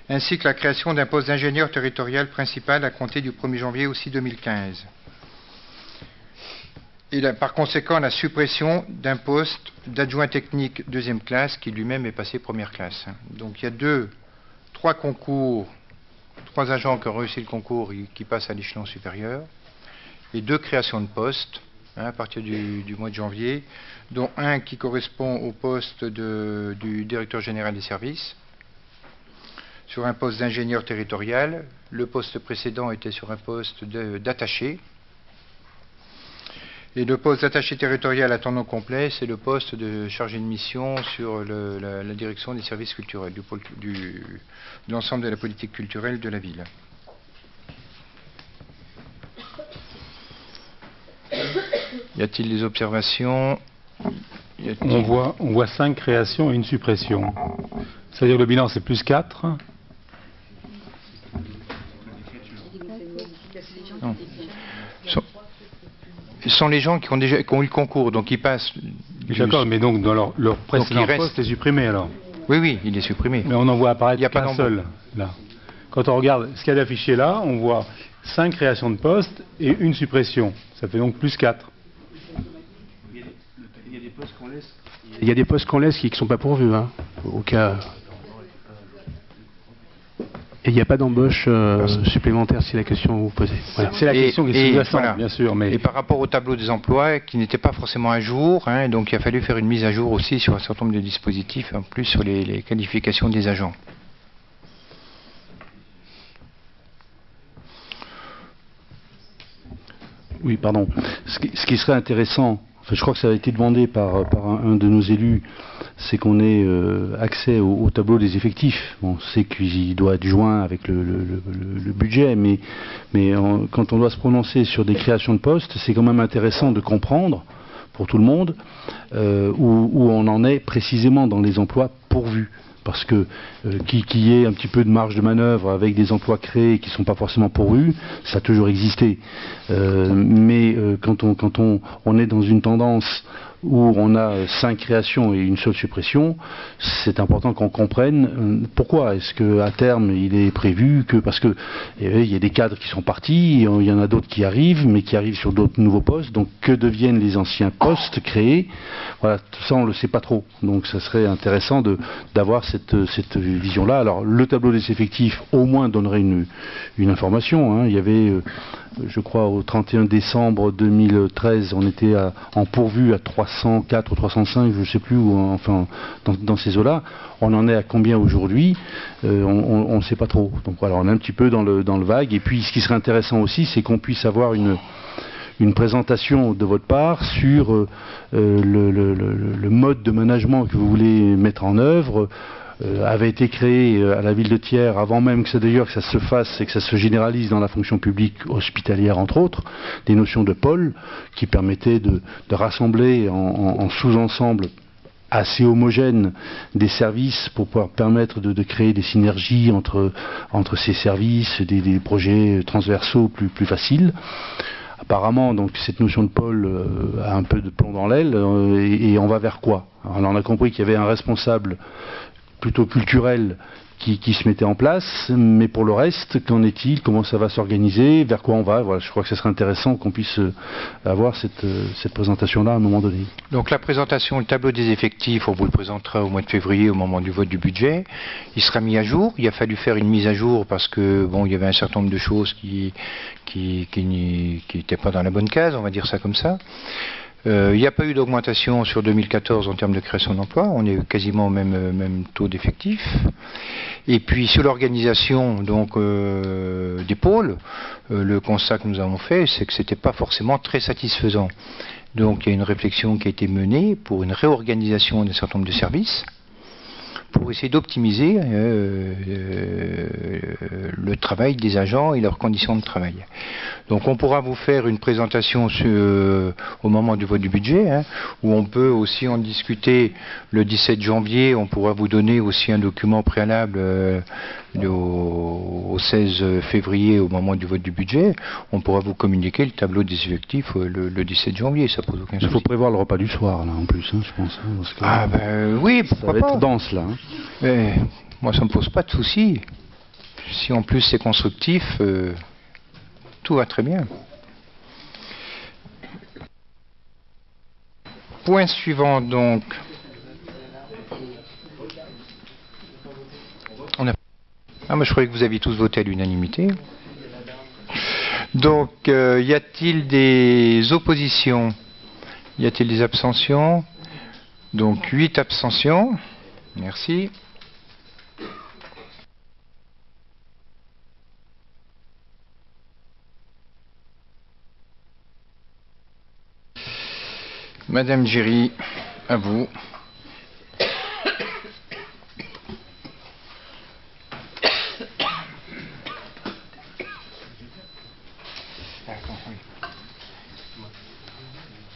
Speaker 1: ainsi que la création d'un poste d'ingénieur territorial principal à compter du 1er janvier aussi 2015. Et là, par conséquent, la suppression d'un poste d'adjoint technique deuxième classe qui lui-même est passé première classe. Donc il y a trois concours, trois agents qui ont réussi le concours et qui passent à l'échelon supérieur, et 2 créations de postes à partir du mois de janvier, dont un qui correspond au poste du directeur général des services, sur un poste d'ingénieur territorial. Le poste précédent était sur un poste d'attaché. Et le poste d'attaché territorial à temps non complet, c'est le poste de chargé de mission sur la direction des services culturels, de l'ensemble de la politique culturelle de la ville. Y a-t-il des observations?
Speaker 9: On voit 5 créations et une suppression. C'est-à-dire le bilan c'est plus 4.
Speaker 1: Non. Ce sont les gens qui ont eu le concours, donc ils passent
Speaker 9: D'accord, mais donc dans leur précédent poste est supprimé alors.
Speaker 1: Oui, oui, il est supprimé.
Speaker 9: Mais on en voit apparaître
Speaker 1: Il y a pas
Speaker 9: qu'un seul, là. Quand on regarde ce qu'il y a d'affiché là, on voit 5 créations de postes et une suppression. Ça fait donc plus 4.
Speaker 6: Il y a des postes qu'on laisse qui ne sont pas pourvus, hein, au cas. Et il n'y a pas d'embauche supplémentaire, si la question que vous posez. Voilà.
Speaker 9: C'est la question qui est sous-jacente,
Speaker 1: voilà.
Speaker 9: bien sûr. Mais...
Speaker 1: Et par rapport au tableau des emplois, qui n'était pas forcément à jour, hein, donc il a fallu faire une mise à jour aussi sur un certain nombre de dispositifs, en plus sur les qualifications des agents.
Speaker 6: Oui, pardon. Ce qui serait intéressant, enfin, je crois que ça a été demandé par un de nos élus, c'est qu'on ait accès au tableau des effectifs. On sait qu'il doit être joint avec le budget, mais quand on doit se prononcer sur des créations de postes, c'est quand même intéressant de comprendre, pour tout le monde, où on en est précisément dans les emplois pourvus. Parce que qu'il y ait un petit peu de marge de manœuvre avec des emplois créés qui ne sont pas forcément pourvus, ça a toujours existé. Mais quand on est dans une tendance où on a 5 créations et une seule suppression, c'est important qu'on comprenne pourquoi. Est-ce qu'à terme, il est prévu que... Parce qu'il y a des cadres qui sont partis, il y en a d'autres qui arrivent, mais qui arrivent sur d'autres nouveaux postes. Donc, que deviennent les anciens postes créés? Voilà, tout ça, on ne le sait pas trop. Donc, ça serait intéressant d'avoir cette vision-là. Alors, le tableau des effectifs, au moins, donnerait une information. Hein. Il y avait... je crois au 31 décembre 2013, on était en pourvu à 304 ou 305, je ne sais plus, enfin dans ces eaux-là. On en est à combien aujourd'hui? On ne sait pas trop. Donc voilà, on est un petit peu dans le vague. Et puis ce qui serait intéressant aussi, c'est qu'on puisse avoir une présentation de votre part sur le mode de management que vous voulez mettre en œuvre. Avait été créé à la ville de Thiers avant même que ça se fasse et que ça se généralise dans la fonction publique hospitalière entre autres, des notions de pôle qui permettaient de rassembler en sous-ensemble assez homogènes des services pour pouvoir permettre de créer des synergies entre ces services, des projets transversaux plus faciles. Apparemment, donc, cette notion de pôle a un peu de plomb dans l'aile et on va vers quoi? Alors, on a compris qu'il y avait un responsable plutôt culturel qui se mettait en place, mais pour le reste, qu'en est-il? Comment ça va s'organiser? Vers quoi on va? Voilà, je crois que ce serait intéressant qu'on puisse avoir cette présentation-là à un moment donné.
Speaker 1: Donc la présentation, le tableau des effectifs, on vous le présentera au mois de février au moment du vote du budget. Il sera mis à jour. Il a fallu faire une mise à jour parce que bon, il y avait un certain nombre de choses qui n'étaient pas dans la bonne case, on va dire ça comme ça. Il n'y a pas eu d'augmentation sur 2014 en termes de création d'emplois, on est quasiment au même taux d'effectifs. Et puis sur l'organisation donc des pôles, le constat que nous avons fait, c'est que ce n'était pas forcément très satisfaisant. Donc il y a une réflexion qui a été menée pour une réorganisation d'un certain nombre de services, pour essayer d'optimiser le travail des agents et leurs conditions de travail. Donc on pourra vous faire une présentation au moment du vote du budget, hein, où on peut aussi en discuter le 17 janvier, on pourra vous donner aussi un document préalable au 16 février au moment du vote du budget, on pourra vous communiquer le tableau des effectifs le 17 janvier, ça pose aucun souci.
Speaker 6: Il faut prévoir le repas du soir là en plus, hein, je pense. Hein, parce que
Speaker 1: ah ben oui, pourquoi
Speaker 6: ça va
Speaker 1: pas.
Speaker 6: être dense là. Hein.
Speaker 1: Mais, moi ça me pose pas de souci. Si en plus c'est constructif, tout va très bien. Point suivant donc. Ah, moi je croyais que vous aviez tous voté à l'unanimité. Donc, y a-t-il des oppositions? Y a-t-il des abstentions? Donc, 8 abstentions. Merci. Madame Géry, à vous.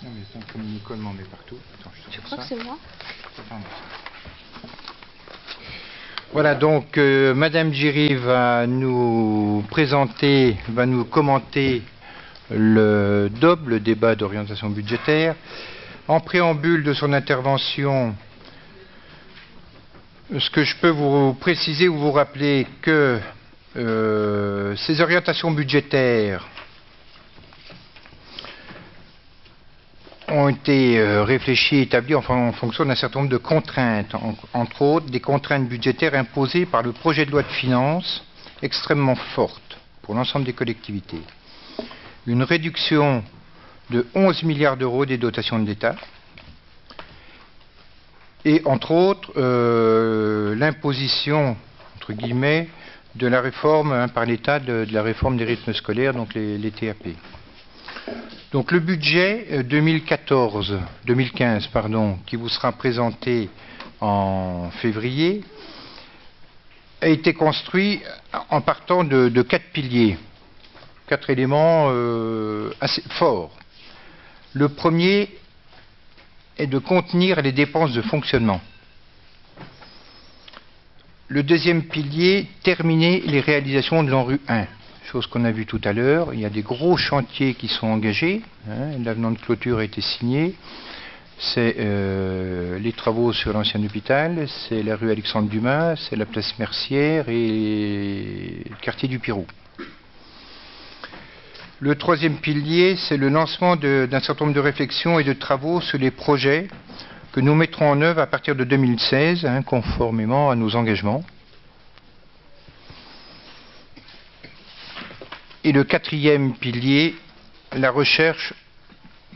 Speaker 1: Non mais c'est comme Nicole m'en met partout. Attends,
Speaker 2: Je crois que c'est moi.
Speaker 1: Voilà, donc Madame Géry va nous présenter, va nous commenter le DOB, le débat d'orientation budgétaire. En préambule de son intervention, ce que je peux vous préciser ou vous rappeler que ces orientations budgétaires ont été réfléchies et établies en fonction d'un certain nombre de contraintes, entre autres des contraintes budgétaires imposées par le projet de loi de finances extrêmement fortes pour l'ensemble des collectivités. Une réduction de 11 milliards d'euros des dotations de l'État et entre autres l'imposition, entre guillemets, de la réforme par l'État de la réforme des rythmes scolaires, donc les TAP. Donc le budget 2015, qui vous sera présenté en février, a été construit en partant de 4 piliers, 4 éléments assez forts. Le premier est de contenir les dépenses de fonctionnement. Le deuxième pilier, terminer les réalisations de l'ANRU 1. Chose qu'on a vue tout à l'heure, il y a des gros chantiers qui sont engagés, l'avenant de clôture a été signé, c'est les travaux sur l'ancien hôpital, c'est la rue Alexandre Dumas, c'est la place Mercière et le quartier du Pirou. Le troisième pilier, c'est le lancement d'un certain nombre de réflexions et de travaux sur les projets que nous mettrons en œuvre à partir de 2016, conformément à nos engagements. Et le quatrième pilier, la recherche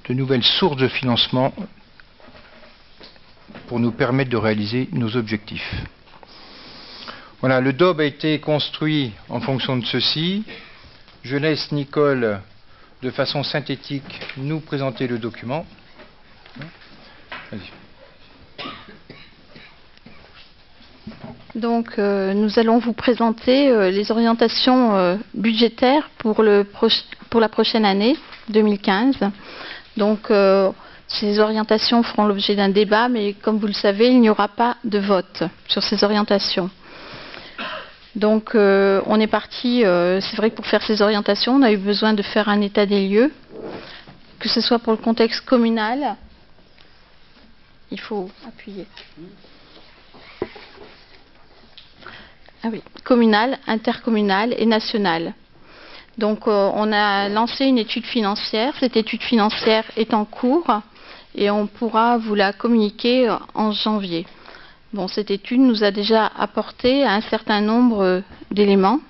Speaker 1: de nouvelles sources de financement pour nous permettre de réaliser nos objectifs. Voilà, le DOB a été construit en fonction de ceci. Je laisse Nicole, de façon synthétique, nous présenter le document. Vas-y.
Speaker 2: Donc, nous allons vous présenter les orientations budgétaires pour la prochaine année 2015. Donc, ces orientations feront l'objet d'un débat, mais comme vous le savez, il n'y aura pas de vote sur ces orientations. Donc, on est parti, c'est vrai que pour faire ces orientations, on a eu besoin de faire un état des lieux, que ce soit pour le contexte communal. Il faut appuyer. Ah oui, communal, intercommunal et national. Donc on a lancé une étude financière. Cette étude financière est en cours et on pourra vous la communiquer en janvier. Bon, cette étude nous a déjà apporté un certain nombre d'éléments.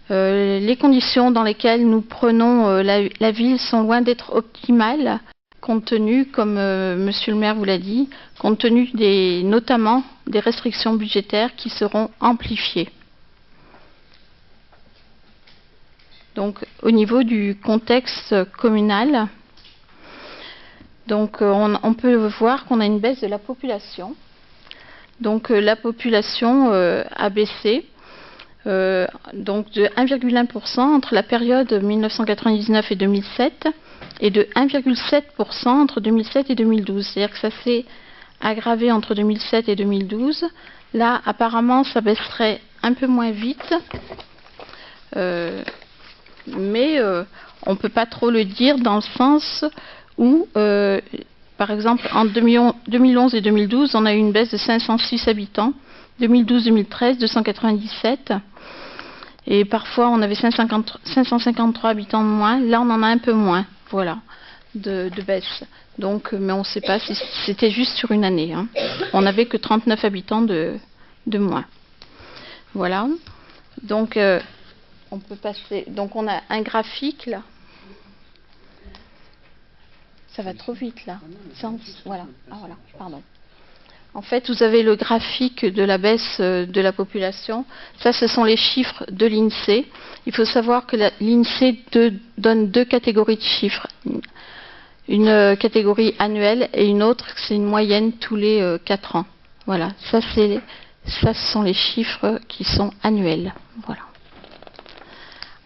Speaker 2: Les conditions dans lesquelles nous prenons la ville sont loin d'être optimales, compte tenu, comme Monsieur le maire vous l'a dit, compte tenu notamment des restrictions budgétaires qui seront amplifiées. Donc, au niveau du contexte communal, donc, on peut voir qu'on a une baisse de la population. Donc, la population a baissé donc de 1,1% entre la période 1999 et 2007 et de 1,7% entre 2007 et 2012. C'est-à-dire que ça s'est aggravé entre 2007 et 2012. Là, apparemment, ça baisserait un peu moins vite, mais on ne peut pas trop le dire dans le sens où, par exemple, en 2011 et 2012, on a eu une baisse de 506 habitants. 2012-2013, 297. Et parfois, on avait 553 habitants de moins. Là, on en a un peu moins, voilà, de baisse. Donc, mais on ne sait pas si c'était juste sur une année. On n'avait que 39 habitants de moins. Voilà. Donc, on peut passer. Donc, on a un graphique là. Ça va trop vite là. Voilà. Ah, voilà. Pardon. En fait, vous avez le graphique de la baisse de la population. Ça, ce sont les chiffres de l'INSEE. Il faut savoir que l'INSEE donne deux catégories de chiffres. Une catégorie annuelle et une autre, c'est une moyenne tous les 4 ans. Voilà, ça, ce sont les chiffres qui sont annuels. Voilà.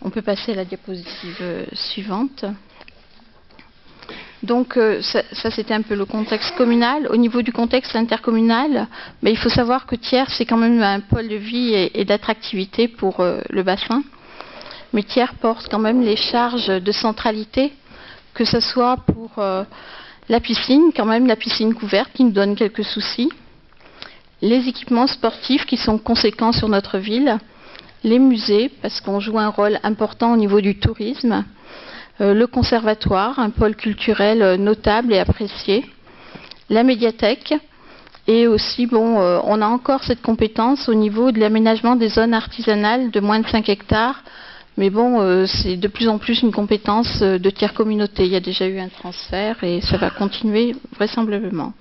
Speaker 2: On peut passer à la diapositive suivante. Donc ça c'était un peu le contexte communal. Au niveau du contexte intercommunal, il faut savoir que Thiers c'est quand même un pôle de vie et d'attractivité pour le bassin. Mais Thiers porte quand même les charges de centralité, que ce soit pour La piscine, quand même, la piscine couverte qui nous donne quelques soucis. Les équipements sportifs qui sont conséquents sur notre ville. Les musées, parce qu'on joue un rôle important au niveau du tourisme. Le conservatoire, un pôle culturel notable et apprécié. La médiathèque. Et aussi, on a encore cette compétence au niveau de l'aménagement des zones artisanales de moins de 5 hectares. Mais c'est de plus en plus une compétence de tiers communauté. Il y a déjà eu un transfert et ça va continuer vraisemblablement.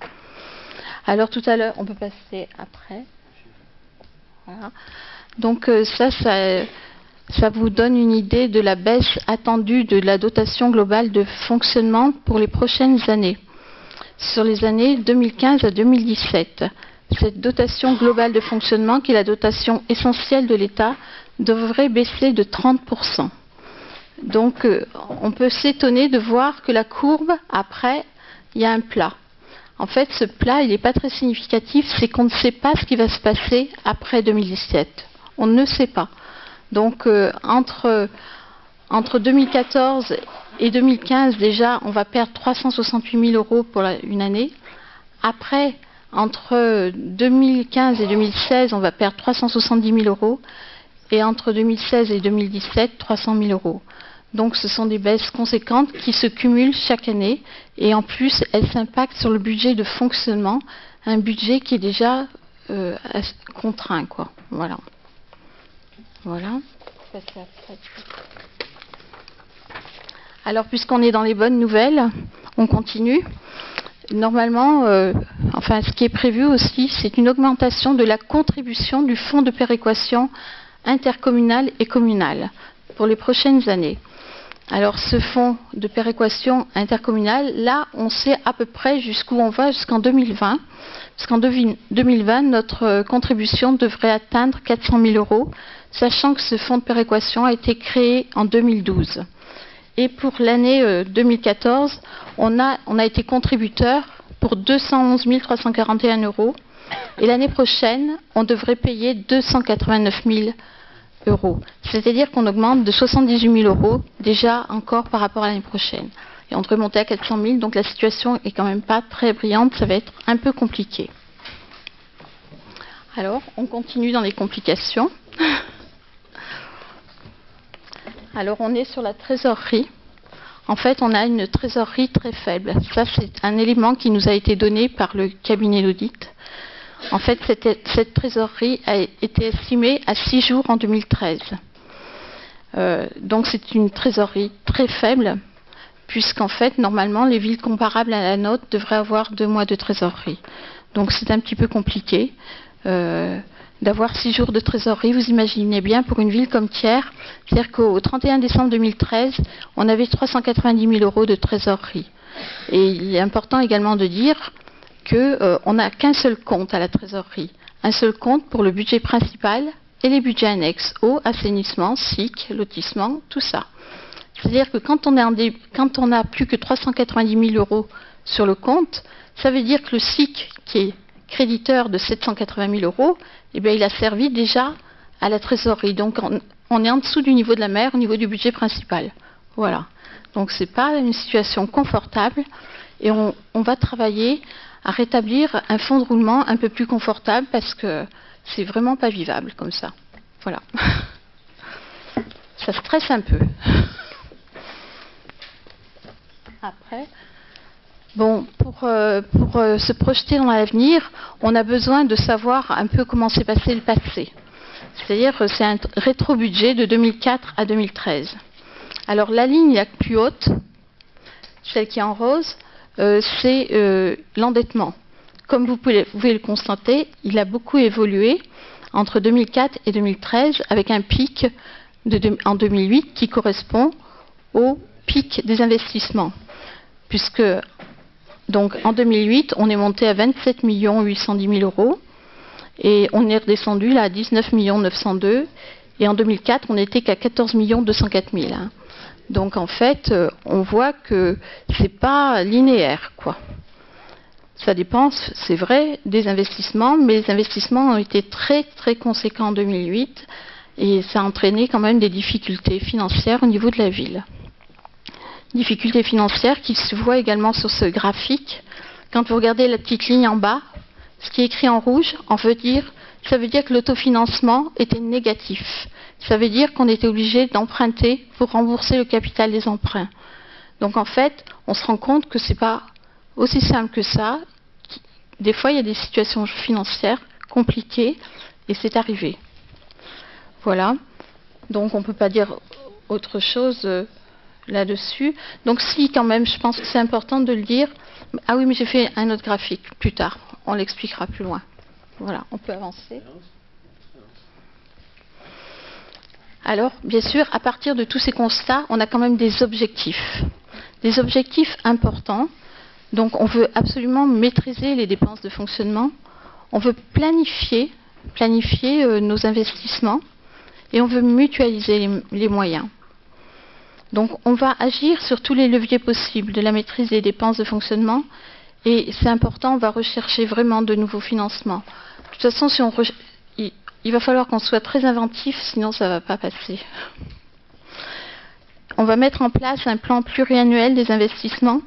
Speaker 2: Alors tout à l'heure, on peut passer après. Voilà. Donc ça vous donne une idée de la baisse attendue de la dotation globale de fonctionnement pour les prochaines années. Sur les années 2015 à 2017. Cette dotation globale de fonctionnement, qui est la dotation essentielle de l'État, devrait baisser de 30%. Donc on peut s'étonner de voir que la courbe, après, il y a un plat. En fait, ce plat, il n'est pas très significatif, c'est qu'on ne sait pas ce qui va se passer après 2017. On ne sait pas. Donc entre 2014 et 2015, déjà, on va perdre 368 000 € pour une année. Après, entre 2015 et 2016, on va perdre 370 000 €. Et entre 2016 et 2017, 300 000 €. Donc ce sont des baisses conséquentes qui se cumulent chaque année. Et en plus, elles s'impactent sur le budget de fonctionnement, un budget qui est déjà contraint, quoi. Voilà. Voilà. Alors, puisqu'on est dans les bonnes nouvelles, on continue. Normalement, ce qui est prévu aussi, c'est une augmentation de la contribution du fonds de péréquation intercommunal et communal pour les prochaines années. Alors, ce fonds de péréquation intercommunal, là, on sait à peu près jusqu'où on va jusqu'en 2020. Parce qu'en 2020, notre contribution devrait atteindre 400 000 €, sachant que ce fonds de péréquation a été créé en 2012. Et pour l'année 2014, on a été contributeur pour 211 341 €. Et l'année prochaine, on devrait payer 289 000 €. C'est-à-dire qu'on augmente de 78 000 € déjà encore par rapport à l'année prochaine. Et on devrait monter à 400 000, donc la situation est quand même pas très brillante, ça va être un peu compliqué. Alors, on continue dans les complications. Alors, on est sur la trésorerie. En fait, on a une trésorerie très faible. Ça, c'est un élément qui nous a été donné par le cabinet d'audit. En fait, cette trésorerie a été estimée à 6 jours en 2013. Donc, c'est une trésorerie très faible, puisqu'en fait, normalement, les villes comparables à la nôtre devraient avoir 2 mois de trésorerie. Donc, c'est un petit peu compliqué. D'avoir 6 jours de trésorerie, vous imaginez bien, pour une ville comme Thiers, c'est-à-dire qu'au 31 décembre 2013, on avait 390 000 € de trésorerie. Et il est important également de dire qu'on n'a qu'un seul compte à la trésorerie. Un seul compte pour le budget principal et les budgets annexes, eau, assainissement, SIC, lotissement, tout ça. C'est-à-dire que quand on a plus que 390 000 € sur le compte, ça veut dire que le SIC, qui est créditeur de 780 000 €, eh bien, il a servi déjà à la trésorerie. Donc, on est en dessous du niveau de la mer au niveau du budget principal. Voilà. Donc, ce n'est pas une situation confortable. Et on va travailler à rétablir un fonds de roulement un peu plus confortable parce que c'est vraiment pas vivable comme ça. Voilà. Ça stresse un peu. Après... Bon, pour se projeter dans l'avenir, on a besoin de savoir un peu comment s'est passé le passé. C'est-à-dire que c'est un rétro-budget de 2004 à 2013. Alors la ligne la plus haute, celle qui est en rose, c'est l'endettement. Comme vous pouvez le constater, il a beaucoup évolué entre 2004 et 2013 avec un pic en 2008 qui correspond au pic des investissements. Puisque donc en 2008, on est monté à 27 810 000 € et on est redescendu là à 19 902 000 et en 2004, on n'était qu'à 14 204 000. Hein. Donc en fait, on voit que c'est pas linéaire, quoi. Ça dépend, c'est vrai, des investissements, mais les investissements ont été très très conséquents en 2008 et ça a entraîné quand même des difficultés financières au niveau de la ville. difficultés financières qui se voient également sur ce graphique. Quand vous regardez la petite ligne en bas, ce qui est écrit en rouge, ça veut dire que l'autofinancement était négatif. Ça veut dire qu'on était obligé d'emprunter pour rembourser le capital des emprunts. Donc en fait, on se rend compte que ce n'est pas aussi simple que ça. Des fois, il y a des situations financières compliquées et c'est arrivé. Voilà. Donc on ne peut pas dire autre chose là-dessus. Donc si, quand même, je pense que c'est important de le dire. Ah oui, mais j'ai fait un autre graphique plus tard. On l'expliquera plus loin. Voilà, on peut avancer. Alors, bien sûr, à partir de tous ces constats, on a quand même des objectifs. Des objectifs importants. Donc, on veut absolument maîtriser les dépenses de fonctionnement. On veut planifier nos investissements. Et on veut mutualiser les moyens. Donc, on va agir sur tous les leviers possibles de la maîtrise des dépenses de fonctionnement. Et c'est important, on va rechercher vraiment de nouveaux financements. De toute façon, il va falloir qu'on soit très inventif, sinon ça ne va pas passer. On va mettre en place un plan pluriannuel des investissements,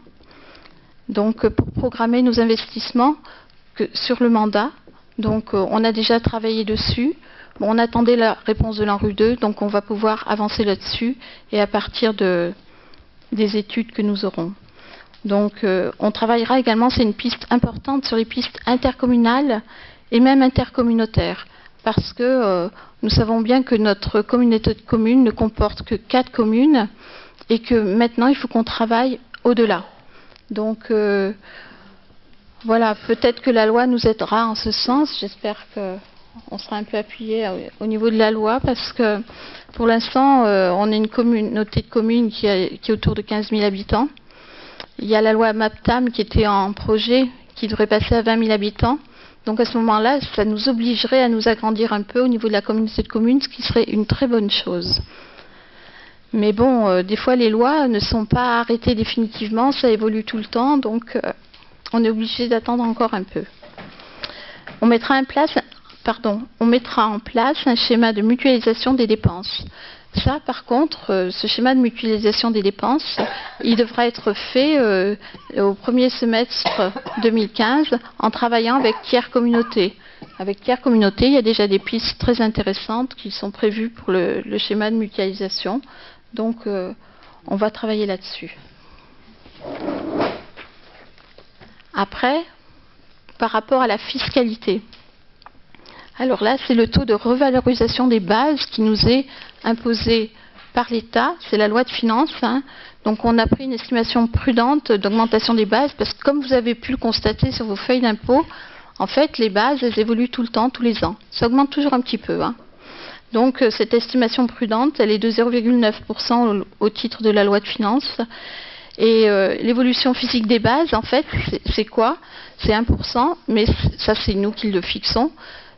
Speaker 2: donc pour programmer nos investissements sur le mandat. Donc on a déjà travaillé dessus. Bon, on attendait la réponse de l'ANRU 2, donc on va pouvoir avancer là-dessus et à partir des études que nous aurons. Donc on travaillera également, c'est une piste importante, sur les pistes intercommunales et même intercommunautaires. Parce que nous savons bien que notre communauté de communes ne comporte que 4 communes et que maintenant il faut qu'on travaille au-delà. Donc voilà, peut-être que la loi nous aidera en ce sens. J'espère qu'on sera un peu appuyé au niveau de la loi parce que pour l'instant on est une communauté de communes qui est autour de 15 000 habitants. Il y a la loi MAPTAM qui était en projet, qui devrait passer à 20 000 habitants. Donc à ce moment-là, ça nous obligerait à nous agrandir un peu au niveau de la communauté de communes, ce qui serait une très bonne chose. Mais bon, des fois les lois ne sont pas arrêtées définitivement, ça évolue tout le temps, donc on est obligé d'attendre encore un peu. On mettra en place un schéma de mutualisation des dépenses. Ça, par contre, ce schéma de mutualisation des dépenses, il devra être fait au premier semestre 2015 en travaillant avec tiers communautés. Avec tiers communautés, il y a déjà des pistes très intéressantes qui sont prévues pour le schéma de mutualisation. Donc, on va travailler là-dessus. Après, par rapport à la fiscalité. Alors là, c'est le taux de revalorisation des bases qui nous est imposé par l'État. C'est la loi de finances. Donc on a pris une estimation prudente d'augmentation des bases parce que comme vous avez pu le constater sur vos feuilles d'impôt, en fait, les bases, elles évoluent tout le temps, tous les ans. Ça augmente toujours un petit peu. Donc cette estimation prudente, elle est de 0,9% au titre de la loi de finances. Et l'évolution physique des bases, en fait, c'est quoi? C'est 1%, mais ça, c'est nous qui le fixons.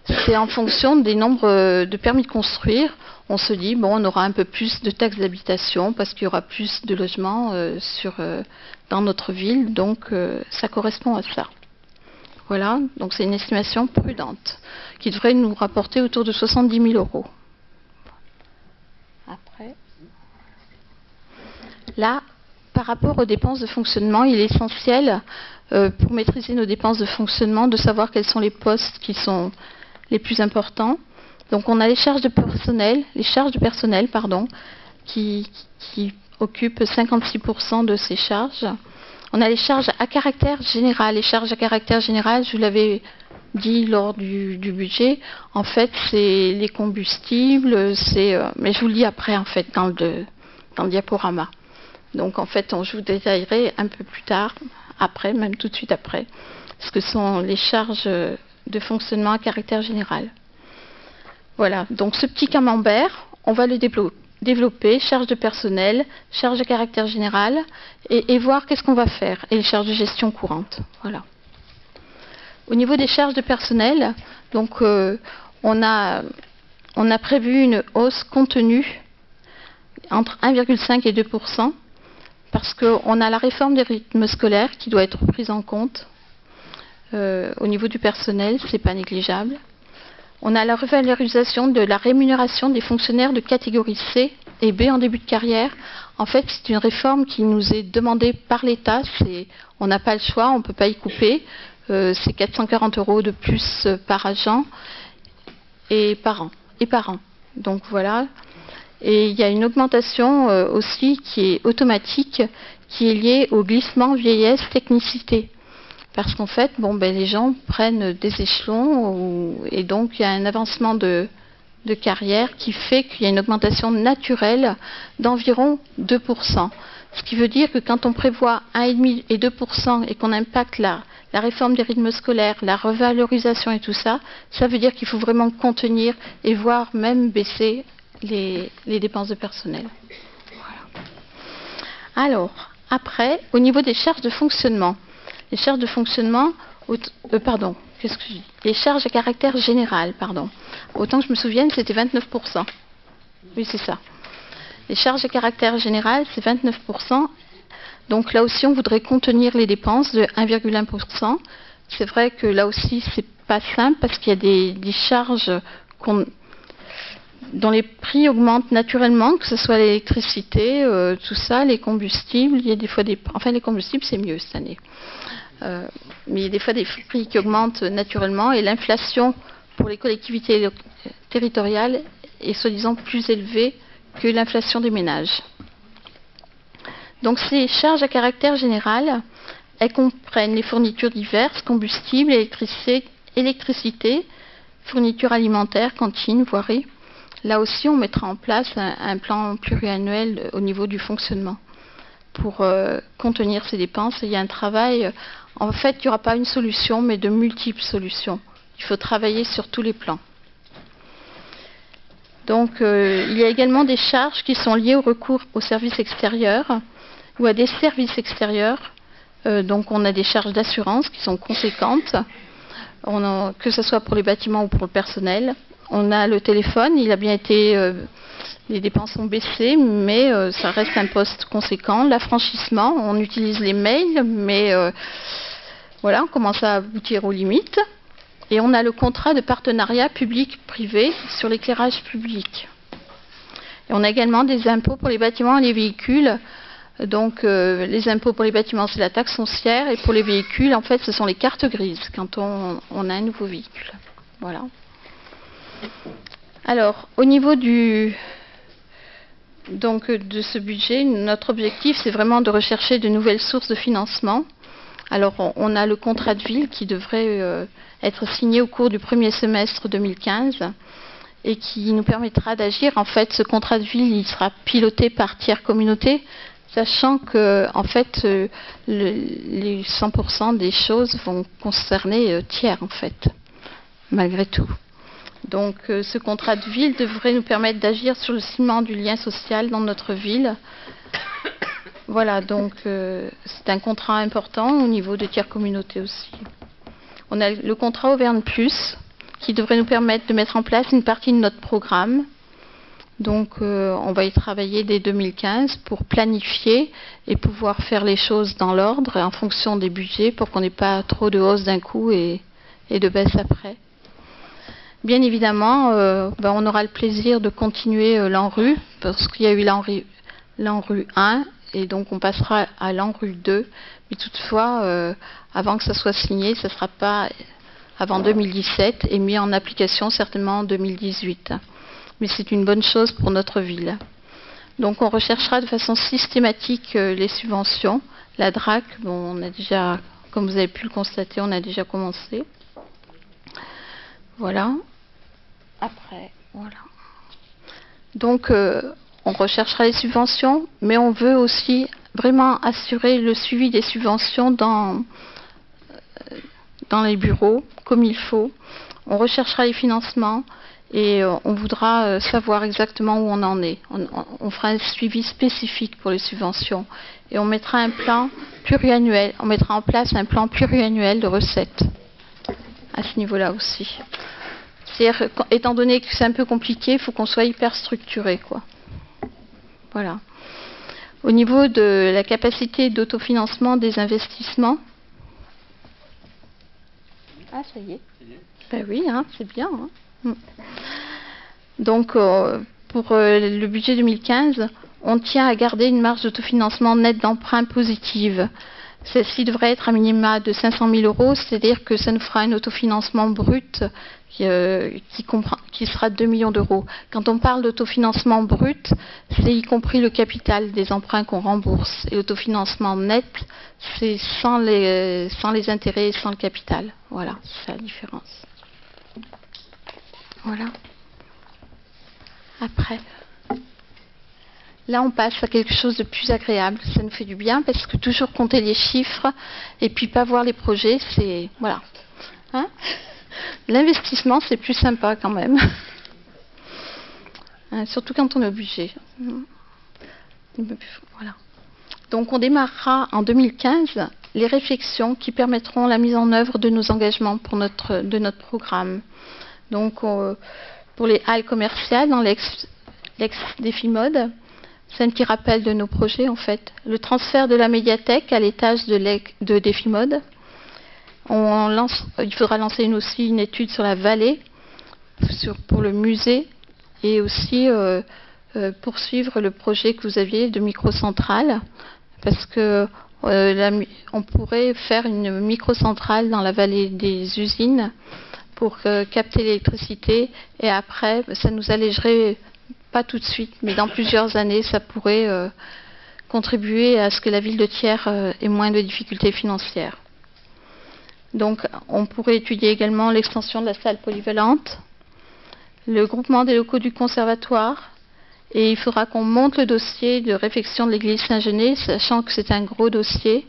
Speaker 2: C'est en fonction des nombres de permis de construire. On se dit, bon, on aura un peu plus de taxes d'habitation parce qu'il y aura plus de logements dans notre ville. Donc, ça correspond à ça. Voilà, donc c'est une estimation prudente qui devrait nous rapporter autour de 70 000 euros. Après, là, par rapport aux dépenses de fonctionnement, il est essentiel pour maîtriser nos dépenses de fonctionnement de savoir quels sont les postes qui sont les plus importants. Donc on a les charges de personnel, qui occupent 56% de ces charges. On a les charges à caractère général. Les charges à caractère général, je vous l'avais dit lors du budget, en fait c'est les combustibles, mais je vous le dis après en fait dans le diaporama. Donc en fait je vous détaillerai un peu plus tard, après, même tout de suite après, ce que sont les charges de fonctionnement à caractère général. Voilà, donc ce petit camembert, on va le développer, charges de personnel, charges de caractère général, et voir qu'est-ce qu'on va faire, et les charges de gestion courante. Voilà. Au niveau des charges de personnel, donc on a prévu une hausse contenue entre 1,5 et 2%, parce qu'on a la réforme des rythmes scolaires qui doit être prise en compte. Au niveau du personnel, ce n'est pas négligeable. On a la revalorisation de la rémunération des fonctionnaires de catégorie C et B en début de carrière. En fait, c'est une réforme qui nous est demandée par l'État. On n'a pas le choix, on ne peut pas y couper. C'est 440 € de plus par agent et par an. Donc voilà. Et il y a une augmentation aussi qui est automatique, qui est liée au glissement vieillesse-technicité. Parce qu'en fait, les gens prennent des échelons et donc il y a un avancement de carrière qui fait qu'il y a une augmentation naturelle d'environ 2%. Ce qui veut dire que quand on prévoit 1,5 et 2% et qu'on impacte la réforme des rythmes scolaires, la revalorisation et tout ça, ça veut dire qu'il faut vraiment contenir et voire même baisser les dépenses de personnel. Voilà. Alors, après, au niveau des charges de fonctionnement, les charges de fonctionnement, les charges à caractère général, autant que je me souvienne, c'était 29%. Oui, c'est ça. Les charges à caractère général, c'est 29%. Donc là aussi, on voudrait contenir les dépenses de 1,1%. C'est vrai que là aussi, c'est pas simple parce qu'il y a des charges dont les prix augmentent naturellement, que ce soit l'électricité, tout ça, les combustibles. Il y a des fois les combustibles, c'est mieux cette année. Mais il y a des fois des prix qui augmentent naturellement et l'inflation pour les collectivités territoriales est soi-disant plus élevée que l'inflation des ménages. Donc ces charges à caractère général, elles comprennent les fournitures diverses, combustibles, électricité, fournitures alimentaires, cantines, voiries. Là aussi, on mettra en place un plan pluriannuel au niveau du fonctionnement pour contenir ces dépenses. Il y a un travail. En fait, il n'y aura pas une solution, mais de multiples solutions. Il faut travailler sur tous les plans. Donc, il y a également des charges qui sont liées au recours aux services extérieurs ou à des services extérieurs. Donc, on a des charges d'assurance qui sont conséquentes, que ce soit pour les bâtiments ou pour le personnel. On a le téléphone, il a bien été... les dépenses ont baissé, mais ça reste un poste conséquent. L'affranchissement, on utilise les mails, mais voilà, on commence à aboutir aux limites. Et on a le contrat de partenariat public-privé sur l'éclairage public. Et on a également des impôts pour les bâtiments et les véhicules. Donc les impôts pour les bâtiments, c'est la taxe foncière, et pour les véhicules, en fait, ce sont les cartes grises quand on a un nouveau véhicule. Voilà. Alors, au niveau de ce budget, notre objectif, c'est vraiment de rechercher de nouvelles sources de financement. Alors, on a le contrat de ville qui devrait être signé au cours du premier semestre 2015 et qui nous permettra d'agir. En fait, ce contrat de ville, il sera piloté par tiers communauté, sachant que, en fait, les 100% des choses vont concerner tiers, en fait, malgré tout. Donc ce contrat de ville devrait nous permettre d'agir sur le ciment du lien social dans notre ville. Voilà, donc c'est un contrat important au niveau de tiers communauté aussi. On a le contrat Auvergne Plus qui devrait nous permettre de mettre en place une partie de notre programme. Donc on va y travailler dès 2015 pour planifier et pouvoir faire les choses dans l'ordre en fonction des budgets pour qu'on n'ait pas trop de hausse d'un coup et de baisse après. Bien évidemment, on aura le plaisir de continuer l'ANRU, parce qu'il y a eu l'ANRU 1, et donc on passera à l'ANRU 2. Mais toutefois, avant que ça soit signé, ça ne sera pas avant 2017, et mis en application certainement en 2018. Mais c'est une bonne chose pour notre ville. Donc on recherchera de façon systématique les subventions. La DRAC, on a déjà, comme vous avez pu le constater, on a déjà commencé. Voilà. Après, voilà. Donc, on recherchera les subventions, mais on veut aussi vraiment assurer le suivi des subventions dans les bureaux, comme il faut. On recherchera les financements et on voudra savoir exactement où on en est. On fera un suivi spécifique pour les subventions et on mettra un plan pluriannuel. On mettra en place un plan pluriannuel de recettes à ce niveau-là aussi. C'est-à-dire, étant donné que c'est un peu compliqué, il faut qu'on soit hyper structuré, quoi. Voilà. Au niveau de la capacité d'autofinancement des investissements. Ah, ça y est. Ben oui, hein, c'est bien. Hein. Donc, pour le budget 2015, on tient à garder une marge d'autofinancement net d'emprunt positive. Celle-ci devrait être à minima de 500 000 euros, c'est-à-dire que ça nous fera un autofinancement brut qui sera de 2 millions d'euros. Quand on parle d'autofinancement brut, c'est y compris le capital des emprunts qu'on rembourse. Et l'autofinancement net, c'est sans les intérêts et sans le capital. Voilà, c'est la différence. Voilà. Après, là on passe à quelque chose de plus agréable. Ça nous fait du bien parce que toujours compter les chiffres et puis pas voir les projets, c'est... Voilà. Hein? L'investissement, c'est plus sympa quand même. Surtout quand on est obligé. Voilà. Donc on démarrera en 2015 les réflexions qui permettront la mise en œuvre de nos engagements de notre programme. Donc pour les halles commerciales dans l'ex-Défimode, celle qui rappelle de nos projets en fait, le transfert de la médiathèque à l'étage de Défimode. Il faudra lancer aussi une étude sur la vallée, pour le musée, et aussi poursuivre le projet que vous aviez de microcentrale, parce que on pourrait faire une microcentrale dans la vallée des usines pour capter l'électricité, et après, ça nous allégerait, pas tout de suite, mais dans plusieurs années, ça pourrait contribuer à ce que la ville de Thiers ait moins de difficultés financières. Donc, on pourrait étudier également l'extension de la salle polyvalente, le groupement des locaux du conservatoire, et il faudra qu'on monte le dossier de réfection de l'église Saint-Genès, sachant que c'est un gros dossier.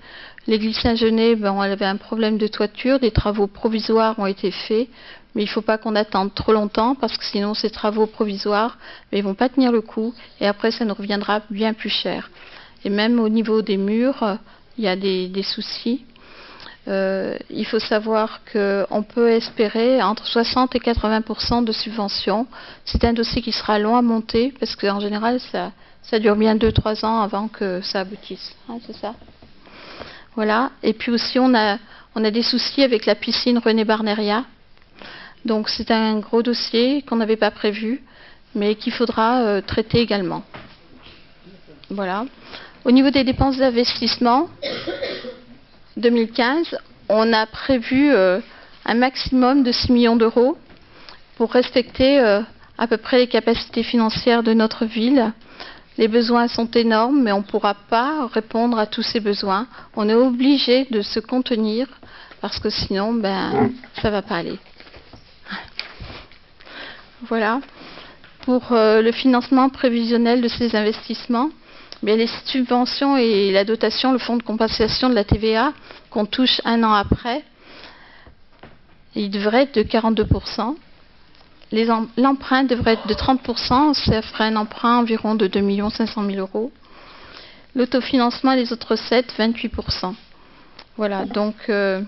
Speaker 2: L'église Saint-Genès, elle avait un problème de toiture, des travaux provisoires ont été faits, mais il ne faut pas qu'on attende trop longtemps, parce que sinon ces travaux provisoires, ils ne vont pas tenir le coup, et après ça nous reviendra bien plus cher. Et même au niveau des murs, il y a des soucis. Il faut savoir qu'on peut espérer entre 60 et 80% de subventions. C'est un dossier qui sera long à monter, parce qu'en général, ça dure bien 2-3 ans avant que ça aboutisse. Hein, c'est ça? Voilà. Et puis aussi, on a des soucis avec la piscine René Barneria. Donc c'est un gros dossier qu'on n'avait pas prévu, mais qu'il faudra traiter également. Voilà. Au niveau des dépenses d'investissement, 2015, on a prévu un maximum de 6 millions d'euros pour respecter à peu près les capacités financières de notre ville. Les besoins sont énormes, mais on ne pourra pas répondre à tous ces besoins. On est obligé de se contenir parce que sinon, ça ne va pas aller. Voilà. Pour le financement prévisionnel de ces investissements, les subventions et la dotation, le fonds de compensation de la TVA, qu'on touche un an après, il devrait être de 42%. L'emprunt devrait être de 30%, ça ferait un emprunt environ de 2 500 000 euros. L'autofinancement et les autres recettes, 28%. Voilà, donc... voilà,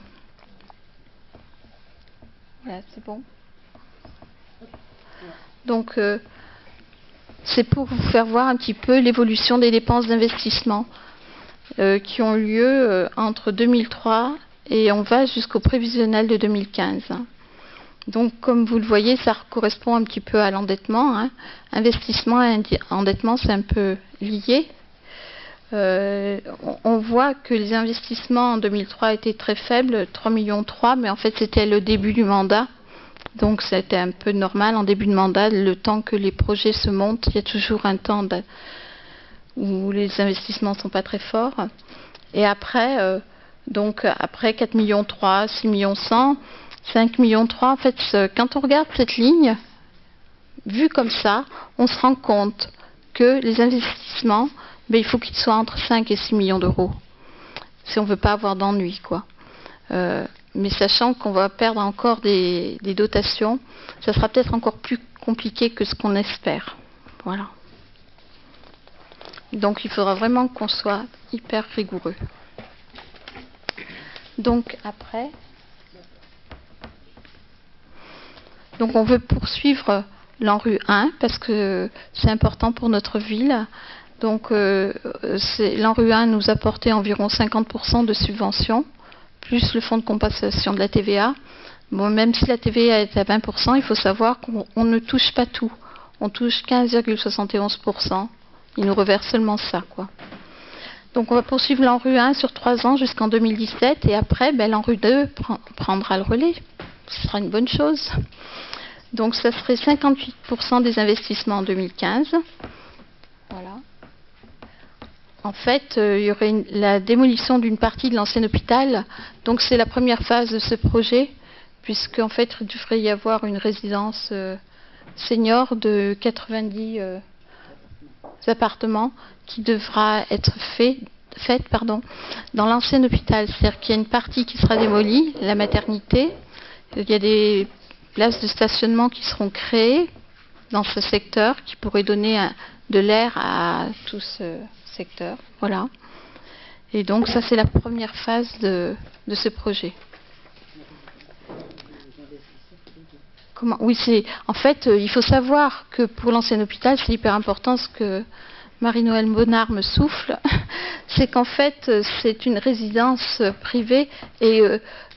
Speaker 2: c'est bon. Donc... c'est pour vous faire voir un petit peu l'évolution des dépenses d'investissement qui ont lieu entre 2003 et on va jusqu'au prévisionnel de 2015. Donc, comme vous le voyez, ça correspond un petit peu à l'endettement. Hein. Investissement et endettement, c'est un peu lié. On voit que les investissements en 2003 étaient très faibles, 3,3 millions, mais en fait, c'était le début du mandat. Donc c'était un peu normal en début de mandat, le temps que les projets se montent, il y a toujours un temps où les investissements ne sont pas très forts. Et après, après 4,3 millions, 6 millions 100, 5 millions 3, en fait, quand on regarde cette ligne, vue comme ça, on se rend compte que les investissements, il faut qu'ils soient entre 5 et 6 millions d'euros. Si on ne veut pas avoir d'ennui, quoi. Mais sachant qu'on va perdre encore des dotations, ça sera peut-être encore plus compliqué que ce qu'on espère. Voilà. Donc il faudra vraiment qu'on soit hyper rigoureux. Donc après, on veut poursuivre l'ANRU 1 parce que c'est important pour notre ville. Donc l'ANRU 1 nous apportait environ 50% de subventions, plus le fonds de compensation de la TVA. Bon, même si la TVA est à 20%, il faut savoir qu'on ne touche pas tout. on touche 15,71%. Ils nous reversent seulement ça, quoi. Donc on va poursuivre l'ANRU 1 sur 3 ans jusqu'en 2017 et après, l'ANRU 2 prendra le relais. Ce sera une bonne chose. Donc ça serait 58% des investissements en 2015. Voilà. En fait, il y aurait la démolition d'une partie de l'ancien hôpital. Donc c'est la première phase de ce projet, puisqu'en fait, il devrait y avoir une résidence senior de 90 appartements qui devra être faite dans l'ancien hôpital. C'est-à-dire qu'il y a une partie qui sera démolie, la maternité. Il y a des places de stationnement qui seront créées dans ce secteur, qui pourraient donner de l'air à tout ce secteur. Voilà. Et donc ça, c'est la première phase de ce projet. Oui, en fait, il faut savoir que pour l'ancien hôpital, c'est hyper important ce que Marie-Noëlle Bonnard me souffle, c'est qu'en fait, c'est une résidence privée et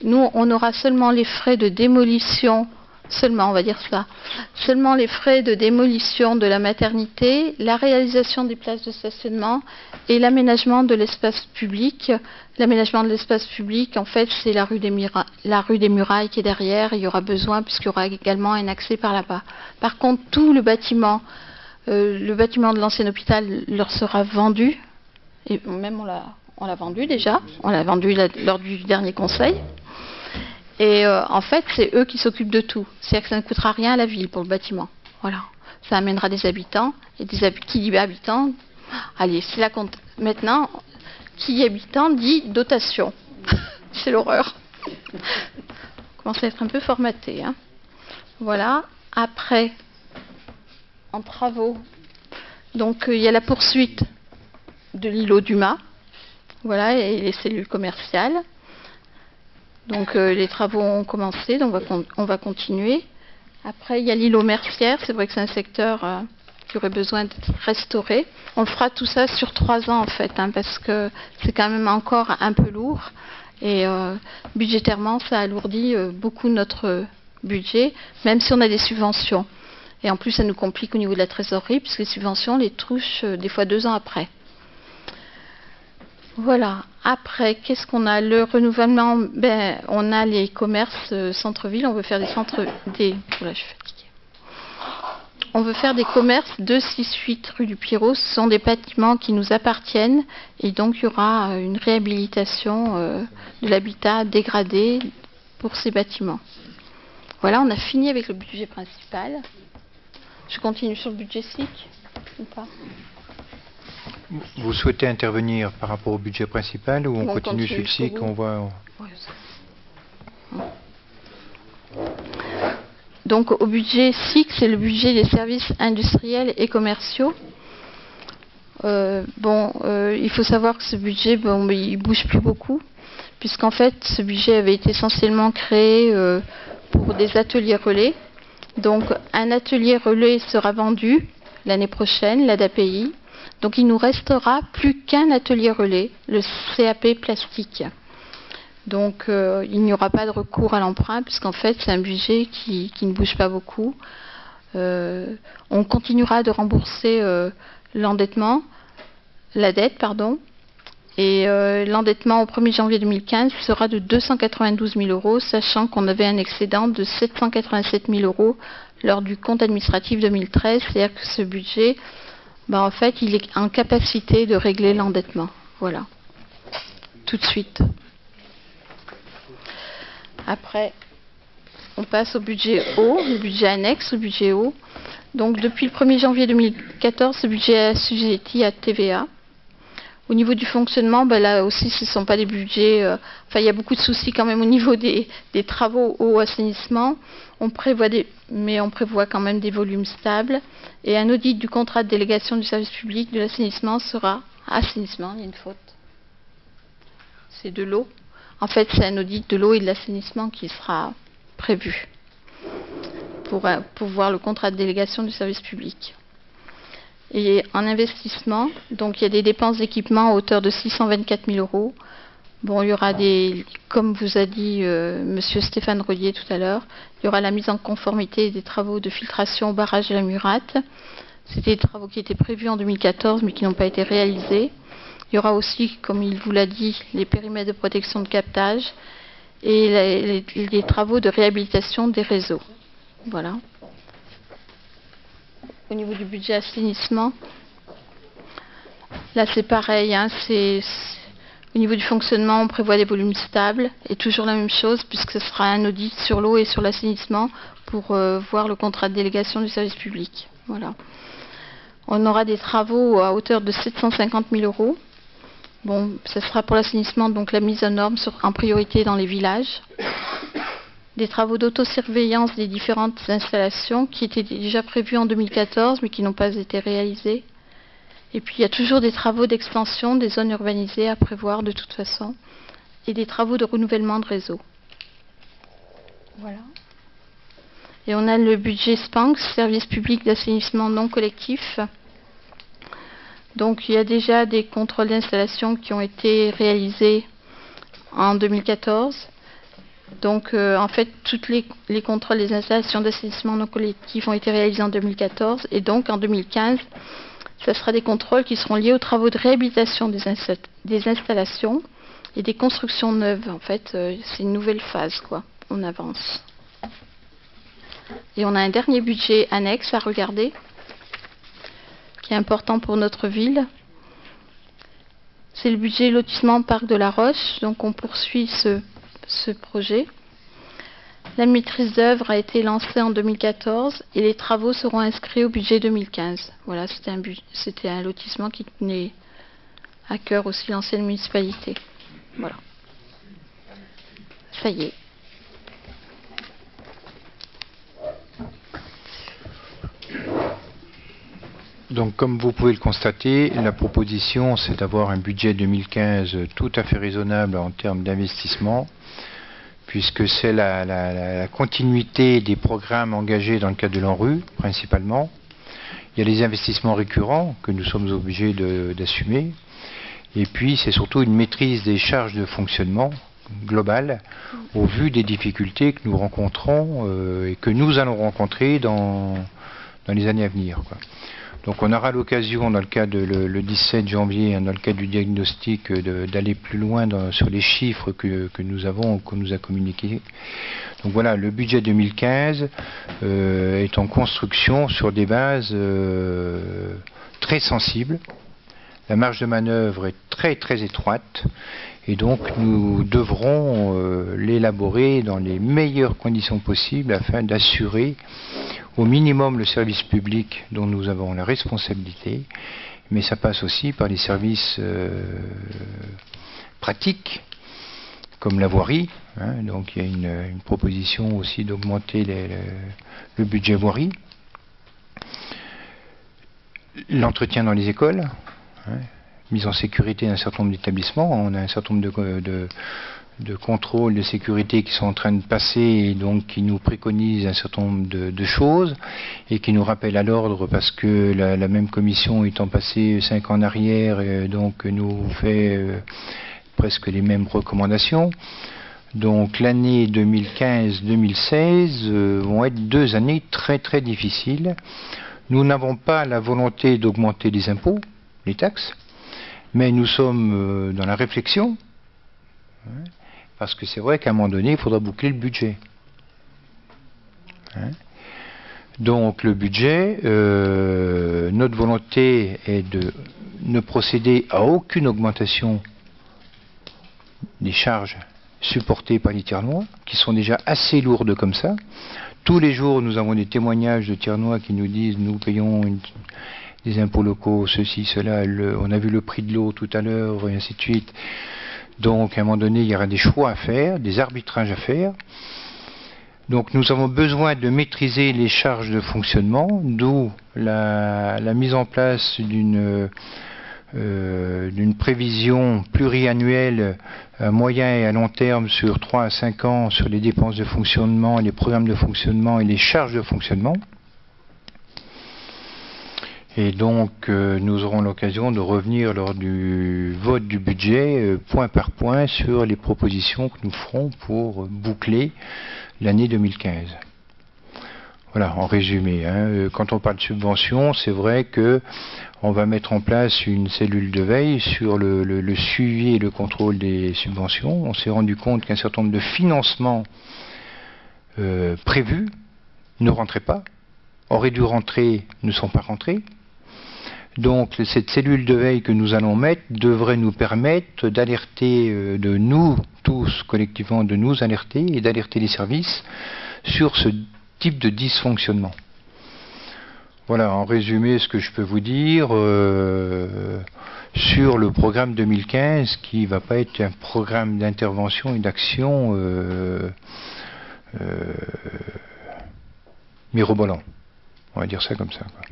Speaker 2: nous, on aura seulement les frais de démolition, seulement les frais de démolition de la maternité, la réalisation des places de stationnement et l'aménagement de l'espace public. L'aménagement de l'espace public, en fait, c'est la rue des Murailles qui est derrière. Il y aura besoin, puisqu'il y aura également un accès par là-bas. Par contre, tout le bâtiment de l'ancien hôpital leur sera vendu. Et même on l'a vendu déjà. On l'a vendu lors du dernier conseil. Et en fait, c'est eux qui s'occupent de tout. C'est-à-dire que ça ne coûtera rien à la ville pour le bâtiment. Voilà. Ça amènera des habitants. Et qui dit habitants, allez, c'est la compte. Maintenant, qui dit habitant dit dotation. C'est l'horreur. On commence à être un peu formaté. Hein. Voilà. Après, en travaux, donc il y a la poursuite de l'îlot Dumas. Voilà, et les cellules commerciales. Donc les travaux ont commencé, donc on va continuer. Après, il y a l'îlot Mercière. C'est vrai que c'est un secteur qui aurait besoin d'être restauré. On le fera tout ça sur 3 ans en fait, parce que c'est quand même encore un peu lourd. Et budgétairement, ça alourdit beaucoup notre budget, même si on a des subventions. Et en plus, ça nous complique au niveau de la trésorerie, puisque les subventions, on les touche des fois 2 ans après. Voilà. Après, qu'est-ce qu'on a? Le renouvellement, on a les commerces centre-ville. On veut faire On veut faire des commerces 268 rue du Pirot. Ce sont des bâtiments qui nous appartiennent. Et donc, il y aura une réhabilitation de l'habitat dégradé pour ces bâtiments. Voilà, on a fini avec le budget principal. Je continue sur le budget SIC ou pas?
Speaker 1: Vous souhaitez intervenir par rapport au budget principal ou on continue sur le SIC?
Speaker 2: Donc au budget SIC, c'est le budget des services industriels et commerciaux. Il faut savoir que ce budget, il bouge plus beaucoup, puisqu'en fait, ce budget avait été essentiellement créé pour des ateliers relais. Donc un atelier relais sera vendu l'année prochaine, l'ADAPI. Donc il nous restera plus qu'un atelier relais, le CAP plastique. Donc il n'y aura pas de recours à l'emprunt, puisqu'en fait c'est un budget qui ne bouge pas beaucoup. On continuera de rembourser la dette. Et l'endettement au 1er janvier 2015 sera de 292 000 €, sachant qu'on avait un excédent de 787 000 € lors du compte administratif 2013. C'est-à-dire que ce budget, en fait, il est en capacité de régler l'endettement. Voilà. Tout de suite. Après, on passe au budget O, le budget annexe, le budget O. Donc, depuis le 1er janvier 2014, ce budget est assujetti à TVA. Au niveau du fonctionnement, là aussi, ce ne sont pas des budgets... il y a beaucoup de soucis quand même au niveau des travaux au assainissement. Mais on prévoit quand même des volumes stables. Et un audit du contrat de délégation du service public de l'assainissement sera... Assainissement, il y a une faute. C'est de l'eau. En fait, c'est un audit de l'eau et de l'assainissement qui sera prévu pour voir le contrat de délégation du service public. Et en investissement, donc il y a des dépenses d'équipement à hauteur de 624 000 €. Bon, il y aura comme vous a dit Monsieur Stéphane Rodier tout à l'heure, il y aura la mise en conformité des travaux de filtration au barrage de la Murate. C'était des travaux qui étaient prévus en 2014 mais qui n'ont pas été réalisés. Il y aura aussi, comme il vous l'a dit, les périmètres de protection de captage et les travaux de réhabilitation des réseaux. Voilà. Au niveau du budget assainissement, là c'est pareil, hein, au niveau du fonctionnement, on prévoit des volumes stables et toujours la même chose puisque ce sera un audit sur l'eau et sur l'assainissement pour voir le contrat de délégation du service public. Voilà. On aura des travaux à hauteur de 750 000 €. Bon, ce sera pour l'assainissement, donc la mise en norme en priorité dans les villages. Des travaux d'autosurveillance des différentes installations qui étaient déjà prévus en 2014 mais qui n'ont pas été réalisés. Et puis il y a toujours des travaux d'extension des zones urbanisées à prévoir de toute façon et des travaux de renouvellement de réseau. Voilà. Et on a le budget SPANC, service public d'assainissement non collectif. Donc il y a déjà des contrôles d'installation qui ont été réalisés en 2014. Donc en fait, tous les contrôles des installations d'assainissement non collectif ont été réalisés en 2014 et donc en 2015, ce sera des contrôles qui seront liés aux travaux de réhabilitation des installations et des constructions neuves. En fait, c'est une nouvelle phase, quoi. On avance. Et on a un dernier budget annexe à regarder, qui est important pour notre ville. C'est le budget lotissement Parc de la Roche. Donc on poursuit ce projet. La maîtrise d'œuvre a été lancée en 2014 et les travaux seront inscrits au budget 2015. Voilà, c'était un lotissement qui tenait à cœur aussi l'ancienne municipalité. Voilà. Ça y est.
Speaker 1: Donc, comme vous pouvez le constater, la proposition, c'est d'avoir un budget 2015 tout à fait raisonnable en termes d'investissement, puisque c'est la continuité des programmes engagés dans le cadre de l'ANRU, principalement. Il y a les investissements récurrents que nous sommes obligés d'assumer, et puis c'est surtout une maîtrise des charges de fonctionnement globale, au vu des difficultés que nous rencontrons et que nous allons rencontrer dans les années à venir, quoi. Donc on aura l'occasion, dans le cadre le 17 janvier, dans le cadre du diagnostic, d'aller plus loin sur les chiffres que nous avons, qu'on nous a communiqués. Donc voilà, le budget 2015 est en construction sur des bases très sensibles. La marge de manœuvre est très très étroite et donc nous devrons l'élaborer dans les meilleures conditions possibles afin d'assurer au minimum le service public dont nous avons la responsabilité, mais ça passe aussi par les services pratiques comme la voirie, hein. Donc il y a une proposition aussi d'augmenter le budget voirie, l'entretien dans les écoles, hein, mise en sécurité d'un certain nombre d'établissements. On a un certain nombre de contrôles de sécurité qui sont en train de passer et donc qui nous préconisent un certain nombre de choses et qui nous rappellent à l'ordre parce que la même commission étant passée 5 ans en arrière donc nous fait presque les mêmes recommandations. Donc l'année 2015-2016 vont être 2 années très très difficiles. Nous n'avons pas la volonté d'augmenter les impôts, les taxes, mais nous sommes dans la réflexion, hein, parce que c'est vrai qu'à un moment donné, il faudra boucler le budget. Hein. Donc le budget, notre volonté est de ne procéder à aucune augmentation des charges supportées par les Tiernois, qui sont déjà assez lourdes comme ça. Tous les jours, nous avons des témoignages de Tiernois qui nous disent « nous payons des impôts locaux, ceci, cela, on a vu le prix de l'eau tout à l'heure, et ainsi de suite ». Donc, à un moment donné, il y aura des choix à faire, des arbitrages à faire. Donc, nous avons besoin de maîtriser les charges de fonctionnement, d'où la mise en place d'une prévision pluriannuelle à moyen et à long terme sur 3 à 5 ans sur les dépenses de fonctionnement, les programmes de fonctionnement et les charges de fonctionnement. Et donc, nous aurons l'occasion de revenir lors du vote du budget, point par point, sur les propositions que nous ferons pour boucler l'année 2015. Voilà, en résumé. Quand on parle de subventions, c'est vrai que on va mettre en place une cellule de veille sur le suivi et le contrôle des subventions. On s'est rendu compte qu'un certain nombre de financements prévus ne rentraient pas, auraient dû rentrer, ne sont pas rentrés. Donc cette cellule de veille que nous allons mettre devrait nous permettre d'alerter, de nous tous collectivement, de nous alerter et d'alerter les services sur ce type de dysfonctionnement. Voilà, en résumé, ce que je peux vous dire sur le programme 2015, qui ne va pas être un programme d'intervention et d'action mirobolant. On va dire ça comme ça, quoi.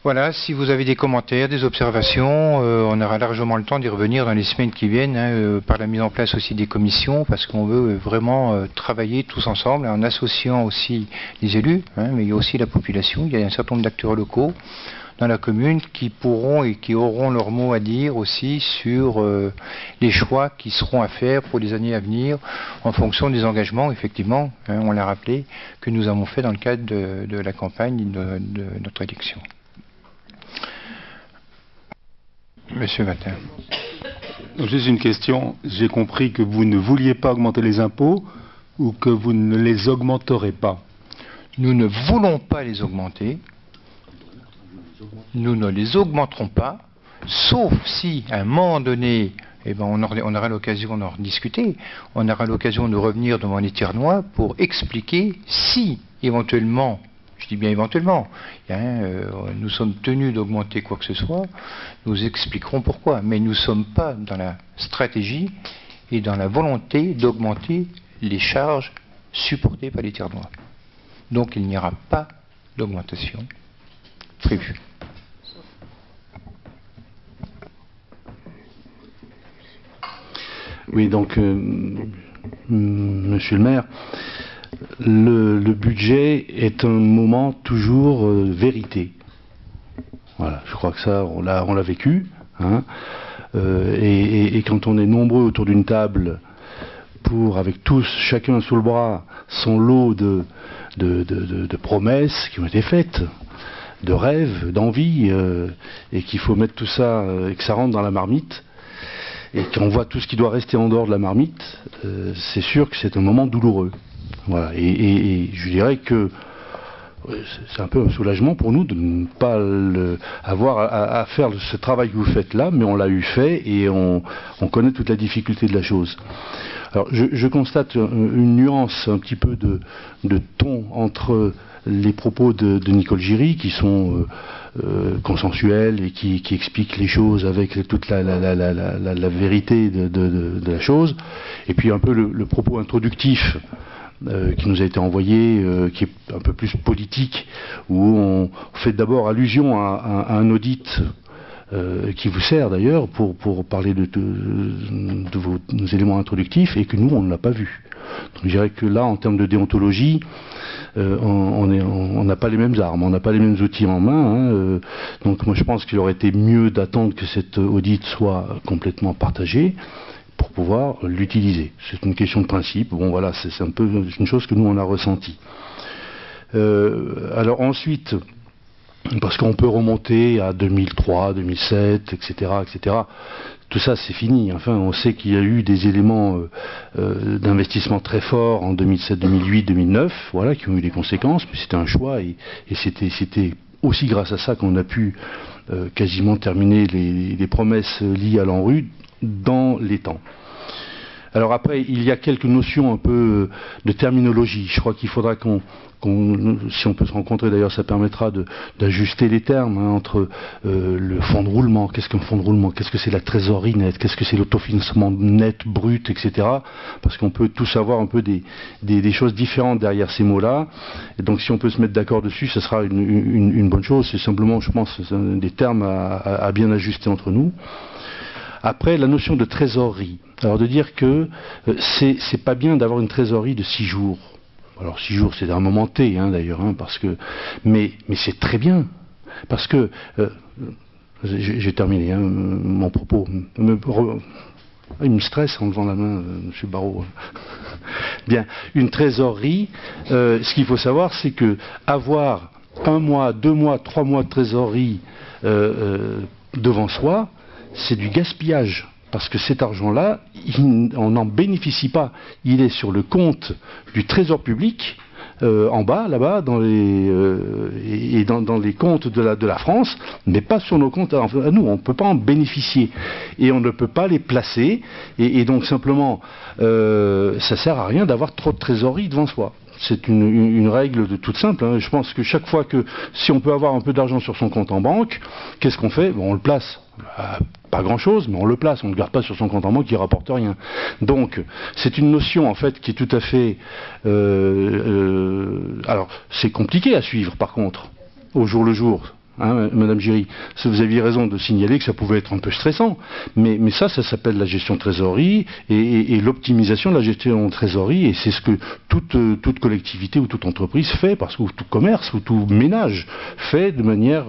Speaker 1: Voilà, si vous avez des commentaires, des observations, on aura largement le temps d'y revenir dans les semaines qui viennent, par la mise en place aussi des commissions, parce qu'on veut vraiment travailler tous ensemble, en associant aussi les élus, mais il y a aussi la population. Il y a un certain nombre d'acteurs locaux dans la commune qui pourront et qui auront leur mot à dire aussi sur les choix qui seront à faire pour les années à venir, en fonction des engagements, effectivement, on l'a rappelé, que nous avons fait dans le cadre de la campagne de notre élection. Monsieur Matin.
Speaker 9: Juste une question. J'ai compris que vous ne vouliez pas augmenter les impôts ou que vous ne les augmenterez pas?
Speaker 1: Nous ne voulons pas les augmenter. Nous ne les augmenterons pas, sauf si, à un moment donné, on aura l'occasion d'en rediscuter. On aura l'occasion de revenir devant les Tiernois pour expliquer si, éventuellement, je dis bien éventuellement, nous sommes tenus d'augmenter quoi que ce soit, nous expliquerons pourquoi. Mais nous ne sommes pas dans la stratégie et dans la volonté d'augmenter les charges supportées par les Tiernois. Donc il n'y aura pas d'augmentation prévue.
Speaker 6: Oui, donc, monsieur le maire, le budget est un moment toujours vérité. Voilà, je crois que ça, on l'a vécu. Et quand on est nombreux autour d'une table pour, avec tous, chacun sous le bras, son lot de promesses qui ont été faites, de rêves, d'envies, et qu'il faut mettre tout ça, et que ça rentre dans la marmite, et qu'on voit tout ce qui doit rester en dehors de la marmite, c'est sûr que c'est un moment douloureux. Voilà. Et je dirais que c'est un peu un soulagement pour nous de ne pas avoir à faire ce travail que vous faites là, mais on l'a eu fait et on connaît toute la difficulté de la chose. Alors je constate une nuance un petit peu de ton entre les propos de Nicole Giry, qui sont consensuels et qui expliquent les choses avec toute la vérité de la chose, et puis un peu le propos introductif qui nous a été envoyé, qui est un peu plus politique, où on fait d'abord allusion à un audit qui vous sert d'ailleurs pour parler de vos éléments introductifs, et que nous on ne l'a pas vu. Donc je dirais que là, en termes de déontologie, on n'a pas les mêmes armes, on n'a pas les mêmes outils en main. Donc moi je pense qu'il aurait été mieux d'attendre que cet audit soit complètement partagé pour pouvoir l'utiliser. C'est une question de principe. Bon voilà, c'est un peu une chose que nous on a ressentie. Alors ensuite, parce qu'on peut remonter à 2003, 2007, etc., etc. Tout ça, c'est fini. Enfin, on sait qu'il y a eu des éléments d'investissement très forts en 2007, 2008, 2009, voilà, qui ont eu des conséquences, mais c'était un choix, et c'était aussi grâce à ça qu'on a pu quasiment terminer les promesses liées à l'ANRU dans les temps. Alors après, il y a quelques notions un peu de terminologie. Je crois qu'il faudra si on peut se rencontrer, d'ailleurs ça permettra d'ajuster les termes entre le fonds de roulement, qu'est-ce qu'un fonds de roulement, qu'est-ce que c'est la trésorerie nette, qu'est-ce que c'est l'autofinancement net, brut, etc. Parce qu'on peut tous avoir un peu des choses différentes derrière ces mots-là. Et donc si on peut se mettre d'accord dessus, ce sera une bonne chose. C'est simplement, je pense, des termes à bien ajuster entre nous. Après, la notion de trésorerie. Alors de dire que c'est pas bien d'avoir une trésorerie de 6 jours. Alors 6 jours, c'est un moment T, hein, d'ailleurs, hein, parce que, mais c'est très bien, parce que, j'ai terminé hein, mon propos. Il me stresse en levant la main, M. Barrot. Bien, une trésorerie, ce qu'il faut savoir, c'est que avoir 1 mois, 2 mois, 3 mois de trésorerie devant soi, c'est du gaspillage. Parce que cet argent-là, on n'en bénéficie pas. Il est sur le compte du Trésor public, en bas, là-bas, dans les comptes de la France, mais pas sur nos comptes. Enfin, nous, on ne peut pas en bénéficier. Et on ne peut pas les placer. Et donc, simplement, ça ne sert à rien d'avoir trop de trésorerie devant soi. C'est une règle toute simple. Hein. Je pense que chaque fois que, si on peut avoir un peu d'argent sur son compte en banque, qu'est-ce qu'on fait? On le place. Pas grand-chose, mais on le place, on ne le garde pas sur son compte en banque qui ne rapporte rien. Donc, c'est une notion, en fait, qui est tout à fait... alors, c'est compliqué à suivre, par contre, au jour le jour. Hein, Madame Giry, vous aviez raison de signaler que ça pouvait être un peu stressant, mais ça s'appelle la gestion de trésorerie et l'optimisation de la gestion de trésorerie, et c'est ce que toute collectivité ou toute entreprise fait, ou tout commerce ou tout ménage fait de manière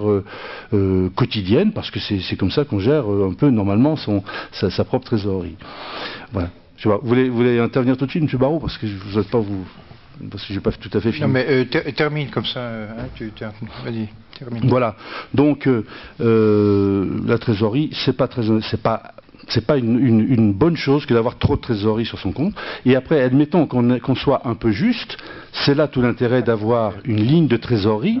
Speaker 6: quotidienne, parce que c'est comme ça qu'on gère un peu normalement sa propre trésorerie. Voilà. Je sais pas, vous voulez intervenir tout de suite, M. Barrot, parce que je ne vous pas vous... Parce que je n'ai pas tout à fait fini.
Speaker 1: Non, mais termine comme ça. Hein, vas-y, termine.
Speaker 6: Voilà. Donc, la trésorerie, c'est pas une bonne chose que d'avoir trop de trésorerie sur son compte. Et après, admettons qu'on soit un peu juste, c'est là tout l'intérêt d'avoir une ligne de trésorerie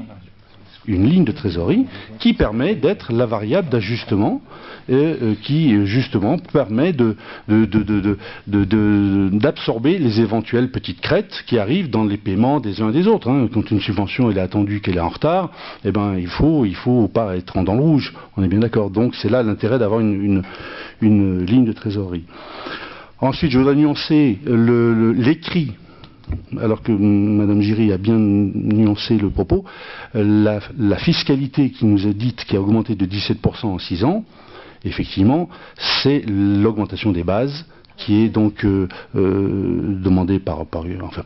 Speaker 6: qui permet d'être la variable d'ajustement et qui justement permet d'absorber les éventuelles petites crêtes qui arrivent dans les paiements des uns et des autres. Hein. Quand une subvention elle est attendue qu'elle est en retard, eh ben il faut pas être dans le rouge. On est bien d'accord. Donc c'est là l'intérêt d'avoir une ligne de trésorerie. Ensuite, je voudrais nuancer l'écrit. Alors que Mme Giry a bien nuancé le propos, la fiscalité qui nous est dite, qui a augmenté de 17% en 6 ans, effectivement, c'est l'augmentation des bases qui est donc demandée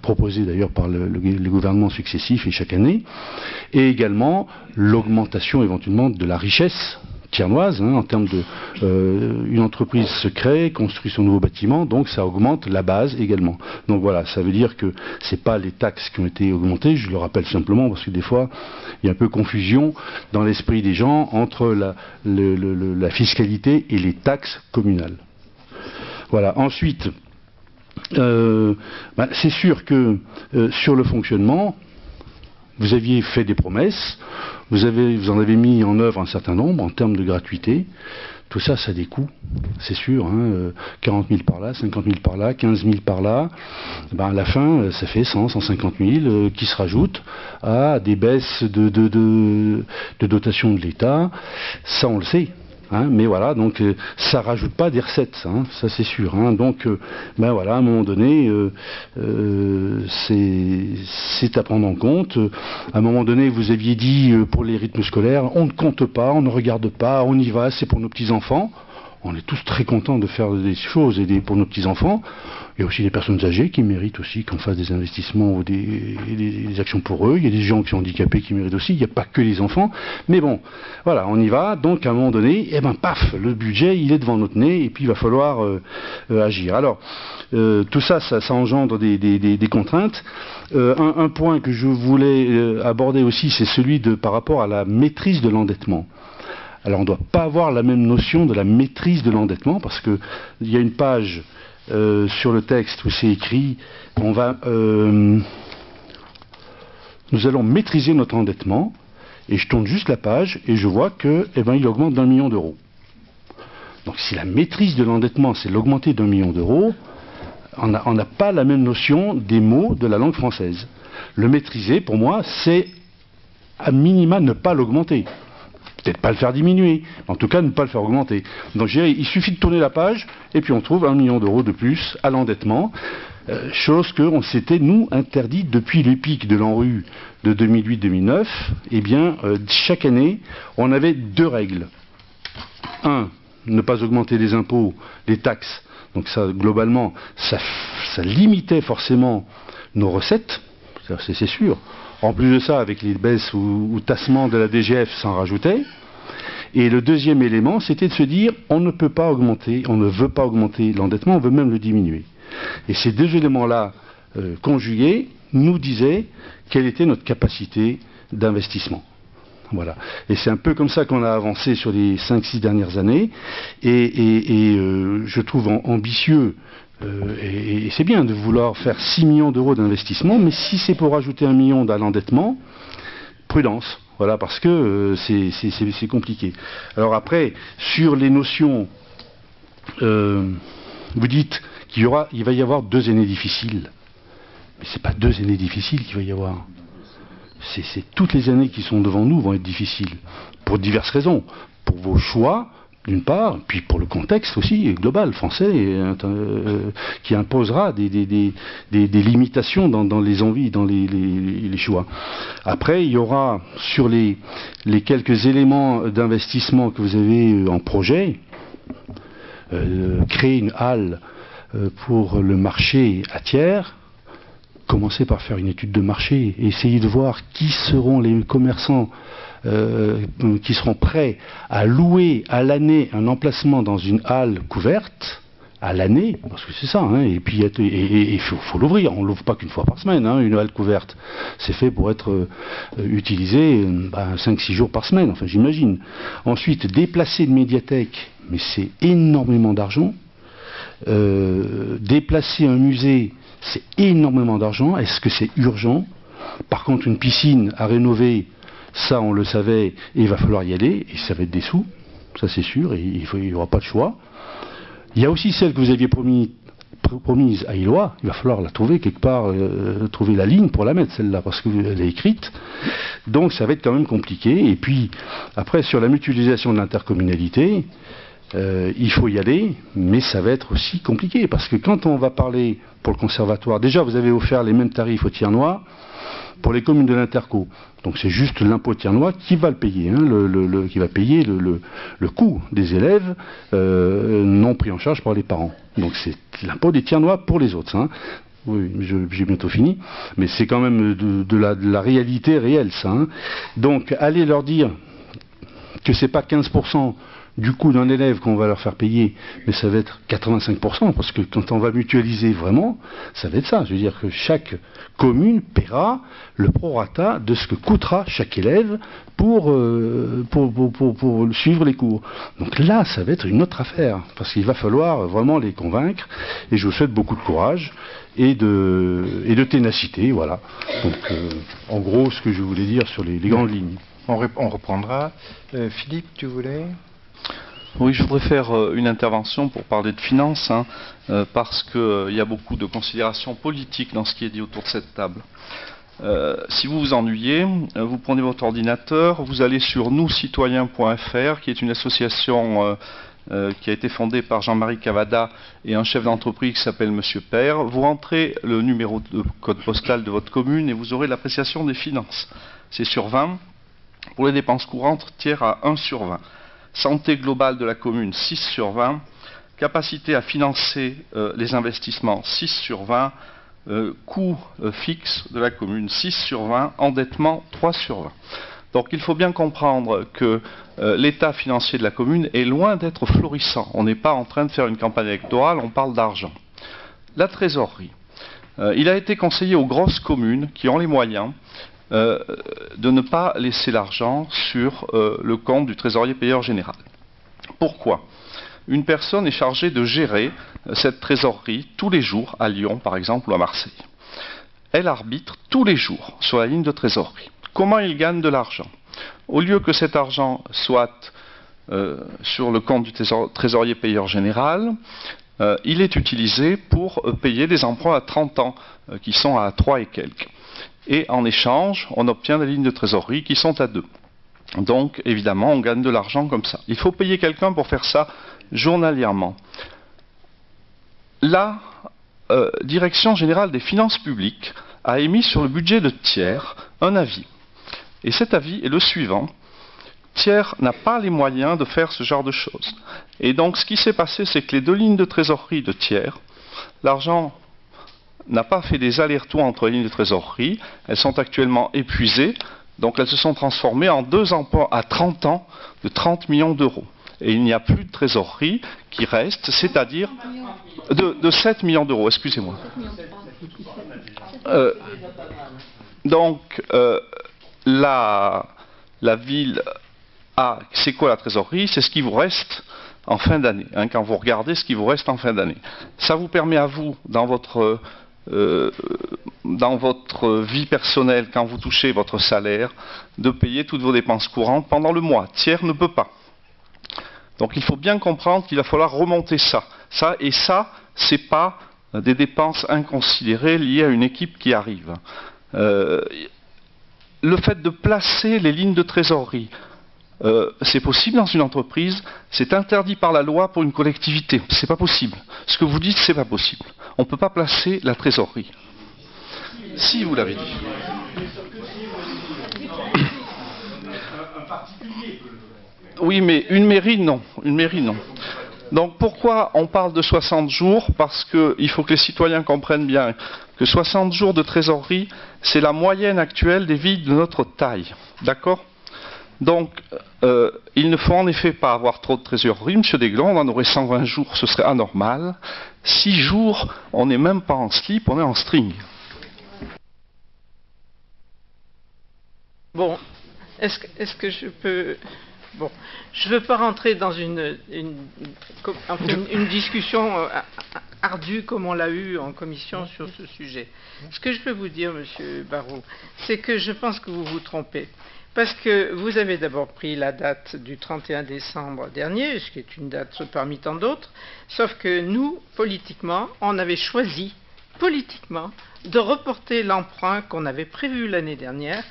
Speaker 6: proposée d'ailleurs par les gouvernements successifs et chaque année, et également l'augmentation éventuellement de la richesse tiernoise, hein, en termes de une entreprise se crée, construit son nouveau bâtiment, donc ça augmente la base également. Donc voilà, ça veut dire que c'est pas les taxes qui ont été augmentées, je le rappelle simplement parce que des fois il y a un peu confusion dans l'esprit des gens entre la fiscalité et les taxes communales. Voilà. Ensuite, c'est sûr que sur le fonctionnement, vous aviez fait des promesses, vous en avez mis en œuvre un certain nombre en termes de gratuité. Tout ça, ça a des coûts, c'est sûr. Hein, 40 000 par là, 50 000 par là, 15 000 par là. À la fin, ça fait 100, 150 000 qui se rajoutent à des baisses de dotation de l'État. Ça, on le sait. Hein, mais voilà, donc ça rajoute pas des recettes, hein, ça c'est sûr. Hein, donc, voilà, à un moment donné, c'est à prendre en compte. À un moment donné, vous aviez dit pour les rythmes scolaires, on ne compte pas, on ne regarde pas, on y va, c'est pour nos petits enfants. On est tous très contents de faire des choses pour nos petits enfants. Il y a aussi des personnes âgées qui méritent aussi qu'on fasse des investissements ou des actions pour eux. Il y a des gens qui sont handicapés qui méritent aussi. Il n'y a pas que les enfants. Mais bon, voilà, on y va. Donc à un moment donné, paf, le budget, il est devant notre nez et puis il va falloir agir. Alors, tout ça engendre des contraintes. Un point que je voulais aborder aussi, c'est celui par rapport à la maîtrise de l'endettement. Alors on ne doit pas avoir la même notion de la maîtrise de l'endettement parce qu'il y a une page sur le texte où c'est écrit nous allons maîtriser notre endettement, et je tourne juste la page et je vois que il augmente d'1 million d'euros. Donc si la maîtrise de l'endettement c'est l'augmenter d'1 million d'euros, on n'a pas la même notion des mots de la langue française. Le maîtriser pour moi c'est à minima ne pas l'augmenter. Peut-être pas le faire diminuer, mais en tout cas ne pas le faire augmenter. Donc je dirais, il suffit de tourner la page et puis on trouve 1 million d'euros de plus à l'endettement, chose qu'on s'était nous interdit depuis les pics de l'ANRU de 2008-2009. Eh bien, chaque année, on avait 2 règles. 1, ne pas augmenter les impôts, les taxes. Donc ça, globalement, ça limitait forcément nos recettes. C'est sûr. En plus de ça, avec les baisses ou tassements de la DGF, s'en rajoutait. Et le deuxième élément, c'était de se dire, on ne peut pas augmenter, on ne veut pas augmenter l'endettement, on veut même le diminuer. Et ces deux éléments-là, conjugués, nous disaient quelle était notre capacité d'investissement. Voilà. Et c'est un peu comme ça qu'on a avancé sur les 5-6 dernières années. Et je trouve ambitieux, et c'est bien de vouloir faire 6 millions d'euros d'investissement, mais si c'est pour rajouter 1 million à l'endettement, prudence. Voilà, parce que c'est compliqué. Alors après, sur les notions, vous dites qu'il va y avoir 2 années difficiles. Mais ce n'est pas 2 années difficiles qu'il va y avoir. C'est toutes les années qui sont devant nous vont être difficiles, pour diverses raisons. Pour vos choix, d'une part, puis pour le contexte aussi global français, qui imposera des limitations dans les envies, dans les choix. Après, il y aura sur les quelques éléments d'investissement que vous avez en projet, créer une halle pour le marché à tiers. Commencez par faire une étude de marché et essayez de voir qui seront les commerçants qui seront prêts à louer à l'année un emplacement dans une halle couverte à l'année, parce que c'est ça, hein, et puis il faut l'ouvrir, on ne l'ouvre pas qu'une fois par semaine, hein, une halle couverte, c'est fait pour être utilisé 5-6 jours par semaine, enfin j'imagine. Ensuite, déplacer une médiathèque, mais c'est énormément d'argent. Déplacer un musée, c'est énormément d'argent. Est-ce que c'est urgent? Par contre, une piscine à rénover, ça on le savait, et il va falloir y aller, et ça va être des sous, ça c'est sûr, et il n'y aura pas de choix. Il y a aussi celle que vous aviez promise à Illois, il va falloir la trouver quelque part, trouver la ligne pour la mettre celle-là, parce qu'elle est écrite, donc ça va être quand même compliqué. Et puis, après, sur la mutualisation de l'intercommunalité, il faut y aller, mais ça va être aussi compliqué, parce que quand on va parler pour le conservatoire, déjà vous avez offert les mêmes tarifs au Tiernois pour les communes de l'interco, donc c'est juste l'impôt Tiernois qui va le payer, hein, qui va payer le coût des élèves non pris en charge par les parents, donc c'est l'impôt des Tiernois pour les autres, hein. Oui, j'ai bientôt fini, mais c'est quand même de la réalité réelle, ça, hein. Donc allez leur dire que c'est pas 15% du coût d'un élève qu'on va leur faire payer, mais ça va être 85%, parce que quand on va mutualiser vraiment, ça va être ça. Je veux dire que chaque commune paiera le prorata de ce que coûtera chaque élève pour suivre les cours. Donc là, ça va être une autre affaire, parce qu'il va falloir vraiment les convaincre, et je vous souhaite beaucoup de courage et de ténacité, voilà. Donc, en gros, ce que je voulais dire sur les grandes lignes.
Speaker 1: On reprendra. Philippe, tu voulais ?
Speaker 7: Oui, je voudrais faire une intervention pour parler de finances, hein, parce qu'il y a beaucoup de considérations politiques dans ce qui est dit autour de cette table. Si vous vous ennuyez, vous prenez votre ordinateur, vous allez sur nouscitoyens.fr, qui est une association qui a été fondée par Jean-Marie Cavada et un chef d'entreprise qui s'appelle Monsieur Père. Vous rentrez le numéro de code postal de votre commune et vous aurez l'appréciation des finances. C'est sur 20. Pour les dépenses courantes, tiers à 1 sur 20. Santé globale de la commune, 6 sur 20. Capacité à financer les investissements, 6 sur 20. Coût fixe de la commune, 6 sur 20. Endettement, 3 sur 20. Donc il faut bien comprendre que l'état financier de la commune est loin d'être florissant. On n'est pas en train de faire une campagne électorale, on parle d'argent. La trésorerie. Il a été conseillé aux grosses communes qui ont les moyens de ne pas laisser l'argent sur le compte du trésorier payeur général. Pourquoi? Une personne est chargée de gérer cette trésorerie tous les jours, à Lyon par exemple ou à Marseille. Elle arbitre tous les jours sur la ligne de trésorerie. Comment il gagne de l'argent? Au lieu que cet argent soit sur le compte du trésorier payeur général, il est utilisé pour payer des emprunts à 30 ans qui sont à 3 et quelques. Et en échange, on obtient des lignes de trésorerie qui sont à 2. Donc, évidemment, on gagne de l'argent comme ça. Il faut payer quelqu'un pour faire ça journalièrement. La Direction générale des finances publiques a émis sur le budget de Thiers un avis. Et cet avis est le suivant. Thiers n'a pas les moyens de faire ce genre de choses. Et donc, ce qui s'est passé, c'est que les 2 lignes de trésorerie de Thiers, l'argent n'a pas fait des allers-retours entre les lignes de trésorerie. Elles sont actuellement épuisées. Donc elles se sont transformées en 2 emplois à 30 ans de 30 millions d'euros. Et il n'y a plus de trésorerie qui reste, c'est-à-dire de 7 millions d'euros, excusez-moi. Donc la ville a, c'est quoi la trésorerie? C'est ce qui vous reste en fin d'année, hein, quand vous regardez ce qui vous reste en fin d'année. Ça vous permet à vous, dans votre vie personnelle, quand vous touchez votre salaire, de payer toutes vos dépenses courantes pendant le mois. Tiers ne peut pas. Donc il faut bien comprendre qu'il va falloir remonter ça. Et ça, ce n'est pas des dépenses inconsidérées liées à une équipe qui arrive. Le fait de placer les lignes de trésorerie, c'est possible dans une entreprise, c'est interdit par la loi pour une collectivité. C'est pas possible. Ce que vous dites, c'est pas possible. On ne peut pas placer la trésorerie. Si, vous l'avez dit. Oui, mais une mairie, non. Une mairie, non. Donc pourquoi on parle de 60 jours? Parce qu'il faut que les citoyens comprennent bien que 60 jours de trésorerie, c'est la moyenne actuelle des villes de notre taille. D'accord? Donc, il ne faut en effet pas avoir trop de trésorerie. Monsieur Desglans, on en aurait 120 jours, ce serait anormal. 6 jours, on n'est même pas en slip, on est en string.
Speaker 5: Bon, est-ce que je peux... Bon, je ne veux pas rentrer dans une discussion ardue comme on l'a eu en commission sur ce sujet. Ce que je peux vous dire, Monsieur Barrault, c'est que je pense que vous vous trompez. Parce que vous avez d'abord pris la date du 31 décembre dernier, ce qui est une date parmi tant d'autres, sauf que nous, politiquement, on avait choisi, politiquement, de reporter l'emprunt qu'on avait prévu l'année dernière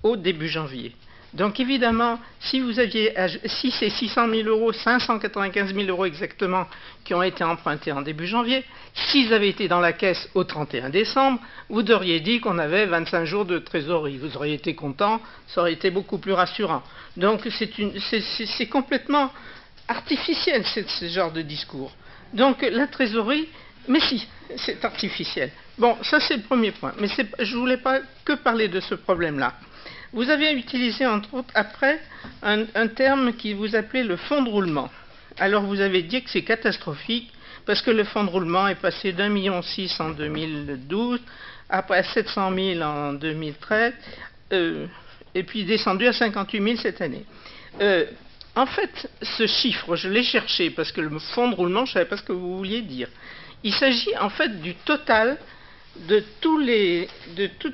Speaker 5: au début janvier. Donc évidemment, si c'est 600 000 euros, 595 000 euros exactement qui ont été empruntés en début janvier, s'ils avaient été dans la caisse au 31 décembre, vous auriez dit qu'on avait 25 jours de trésorerie. Vous auriez été content, ça aurait été beaucoup plus rassurant. Donc c'est complètement artificiel ce genre de discours. Donc la trésorerie, mais si, c'est artificiel. Bon, ça c'est le premier point. Mais je ne voulais pas que parler de ce problème-là. Vous avez utilisé, entre autres, après, un terme qui vous appelait le fonds de roulement. Alors, vous avez dit que c'est catastrophique, parce que le fonds de roulement est passé d'1,6 million en 2012, après 700 000 en 2013, et puis descendu à 58 000 cette année. En fait, ce chiffre, je l'ai cherché, parce que le fonds de roulement, je ne savais pas ce que vous vouliez dire. Il s'agit, en fait, du total de toutes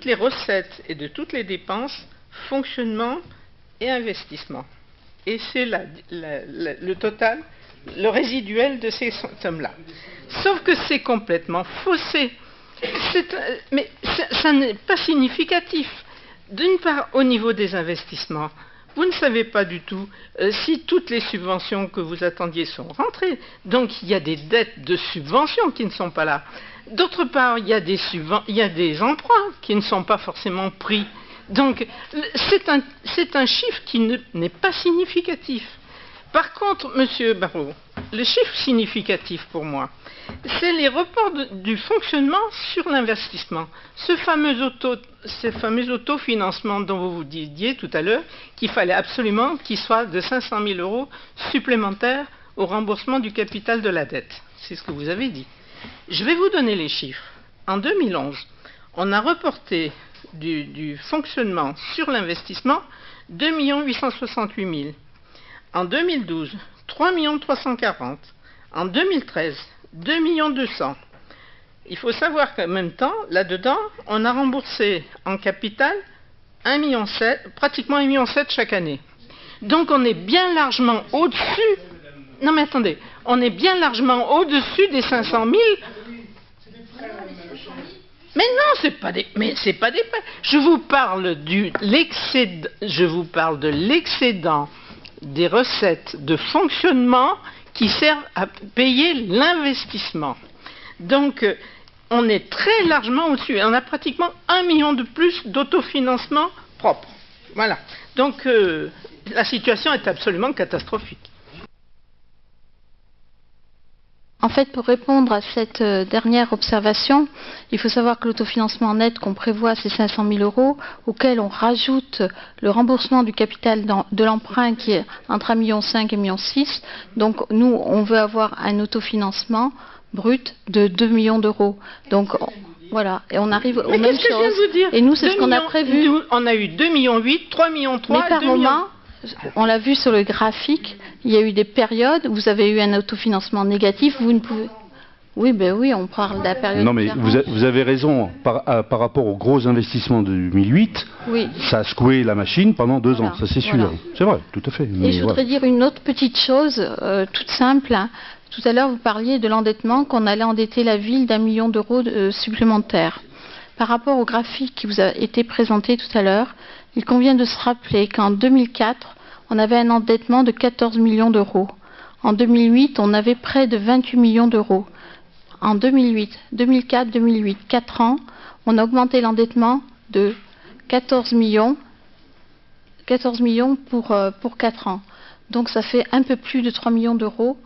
Speaker 5: les recettes et de toutes les dépenses, fonctionnement et investissement. Et c'est le total, le résiduel de ces sommes-là. Sauf que c'est complètement faussé. Mais ça n'est pas significatif. D'une part, au niveau des investissements, vous ne savez pas du tout si toutes les subventions que vous attendiez sont rentrées. Donc il y a des dettes de subventions qui ne sont pas là. D'autre part, il y a des emprunts qui ne sont pas forcément pris. Donc, c'est un chiffre qui n'est pas significatif. Par contre, Monsieur Barrault, le chiffre significatif pour moi, c'est les reports du fonctionnement sur l'investissement. Ce fameux autofinancement dont vous vous disiez tout à l'heure, qu'il fallait absolument qu'il soit de 500 000 euros supplémentaires au remboursement du capital de la dette. C'est ce que vous avez dit. Je vais vous donner les chiffres. En 2011, on a reporté du fonctionnement sur l'investissement 2 868 000. En 2012, 3 340 000. En 2013, 2 200 000. Il faut savoir qu'en même temps, là-dedans, on a remboursé en capital 1,7 million, pratiquement 1,7 million chaque année. Donc on est bien largement au-dessus. Non mais attendez, on est bien largement au-dessus des 500 000. Mais non, c'est pas des je vous parle de l'excédent des recettes de fonctionnement qui servent à payer l'investissement. Donc, on est très largement au-dessus. On a pratiquement 1 million de plus d'autofinancement propre. Voilà. Donc, la situation est absolument catastrophique.
Speaker 2: En fait, pour répondre à cette dernière observation, il faut savoir que l'autofinancement net qu'on prévoit, c'est 500 000 €, auquel on rajoute le remboursement du capital de l'emprunt qui est entre 1,5 million et 1,6 million. Donc, nous, on veut avoir un autofinancement brut de 2 millions d'euros. Donc, voilà, et on arrive aux mêmes choses. Et nous, c'est ce qu'on a prévu.
Speaker 5: On a eu 2,8 millions, 3,3 millions,
Speaker 2: mais par moment, on l'a vu sur le graphique, il y a eu des périodes où vous avez eu un autofinancement négatif, vous ne pouvez... Oui, ben oui, on parle de la période...
Speaker 6: Non, mais vous avez raison, par rapport aux gros investissements de 2008,
Speaker 2: oui.
Speaker 6: Ça a secoué la machine pendant 2 ans, ça c'est sûr. Voilà. C'est vrai, tout à fait.
Speaker 2: Et je voudrais dire une autre petite chose, toute simple. Hein. Tout à l'heure, vous parliez de l'endettement, qu'on allait endetter la ville d'1 million d'euros supplémentaires. Par rapport au graphique qui vous a été présenté tout à l'heure, il convient de se rappeler qu'en 2004, on avait un endettement de 14 millions d'euros. En 2008, on avait près de 28 millions d'euros. En 2004, 4 ans, on a augmenté l'endettement de 14 millions pour 4 ans. Donc ça fait un peu plus de 3 millions d'euros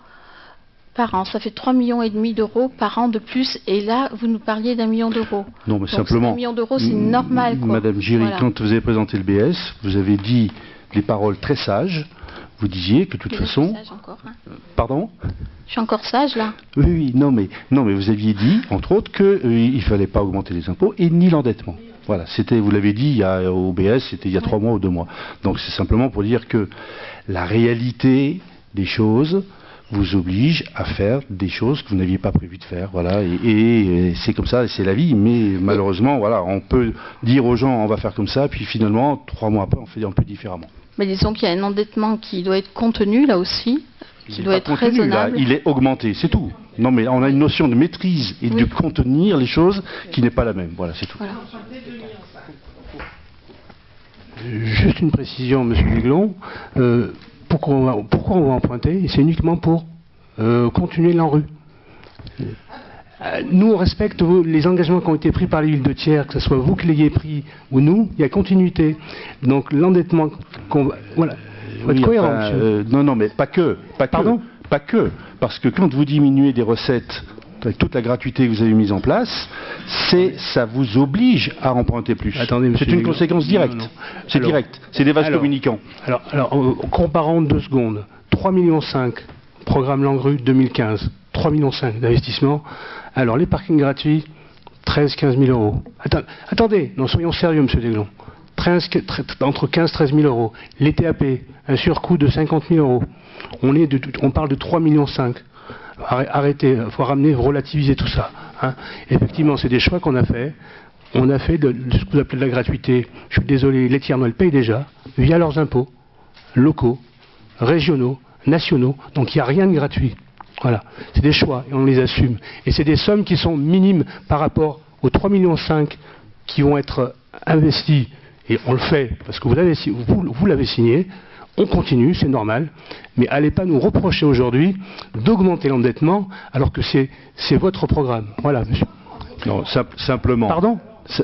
Speaker 2: par an. Ça fait 3,5 millions d'euros par an de plus. Et là, vous nous parliez d'1 million d'euros.
Speaker 6: Non, mais
Speaker 2: donc,
Speaker 6: simplement.
Speaker 2: 1 million d'euros, c'est normal. Quoi.
Speaker 6: Madame Giry,
Speaker 2: voilà.
Speaker 6: quand vous avez présenté le BS, vous avez dit des paroles très sages. Vous disiez que de toute façon...
Speaker 2: Sage encore, hein.
Speaker 6: Pardon ?
Speaker 2: Je suis encore sage, là.
Speaker 6: Oui, non, mais vous aviez dit, entre autres, qu'il ne fallait pas augmenter les impôts et ni l'endettement. Voilà, vous l'avez dit au BS, c'était il y a 3 mois ou 2 mois. Donc c'est simplement pour dire que la réalité des choses vous oblige à faire des choses que vous n'aviez pas prévu de faire. Voilà, et c'est comme ça, c'est la vie. Mais malheureusement, voilà, on peut dire aux gens, on va faire comme ça, puis finalement, 3 mois après, on fait un peu différemment.
Speaker 2: Mais disons qu'il y a un endettement qui doit être contenu, là aussi, qui doit être raisonnable.
Speaker 6: Là, il est augmenté, c'est tout. Non, mais on a une notion de maîtrise et de contenir les choses qui n'est pas la même. Voilà, c'est tout. Voilà.
Speaker 10: Juste une précision, Monsieur Duglon. Pourquoi on va emprunter? C'est uniquement pour continuer l'ANRU. Nous, on respecte les engagements qui ont été pris par les villes de tiers, que ce soit vous qui l'ayez pris ou nous, il y a continuité. Donc l'endettement, voilà, faut être cohérent, monsieur.
Speaker 6: Non, mais pas que.
Speaker 10: Pardon ?
Speaker 6: Pas que. Parce que quand vous diminuez des recettes, avec toute la gratuité que vous avez mise en place, ça vous oblige à emprunter plus.
Speaker 10: Attendez,
Speaker 6: c'est une conséquence directe.
Speaker 10: Non.
Speaker 6: C'est direct. C'est des vases communicants.
Speaker 10: Alors, comparons 2 secondes. 3,5 millions, programme Langru 2015. 3,5 millions d'investissement. Alors, les parkings gratuits, 13-15 000 euros. Attendez, non, soyons sérieux, monsieur Duglon. Entre 15 et 13 000 euros. Les TAP, un surcoût de 50 000 euros. On parle de 3,5 millions. Arrêtez, il faut relativiser tout ça. Hein. Effectivement, c'est des choix qu'on a fait. On a fait de ce que vous appelez de la gratuité. Je suis désolé, les tiers, elles payent déjà, via leurs impôts, locaux, régionaux, nationaux. Donc il n'y a rien de gratuit. Voilà, c'est des choix et on les assume. Et c'est des sommes qui sont minimes par rapport aux 3,5 millions qui vont être investis. Et on le fait parce que vous l'avez signé. On continue, c'est normal. Mais allez pas nous reprocher aujourd'hui d'augmenter l'endettement alors que c'est votre programme. Voilà, monsieur.
Speaker 6: Non, simplement.
Speaker 10: Pardon ?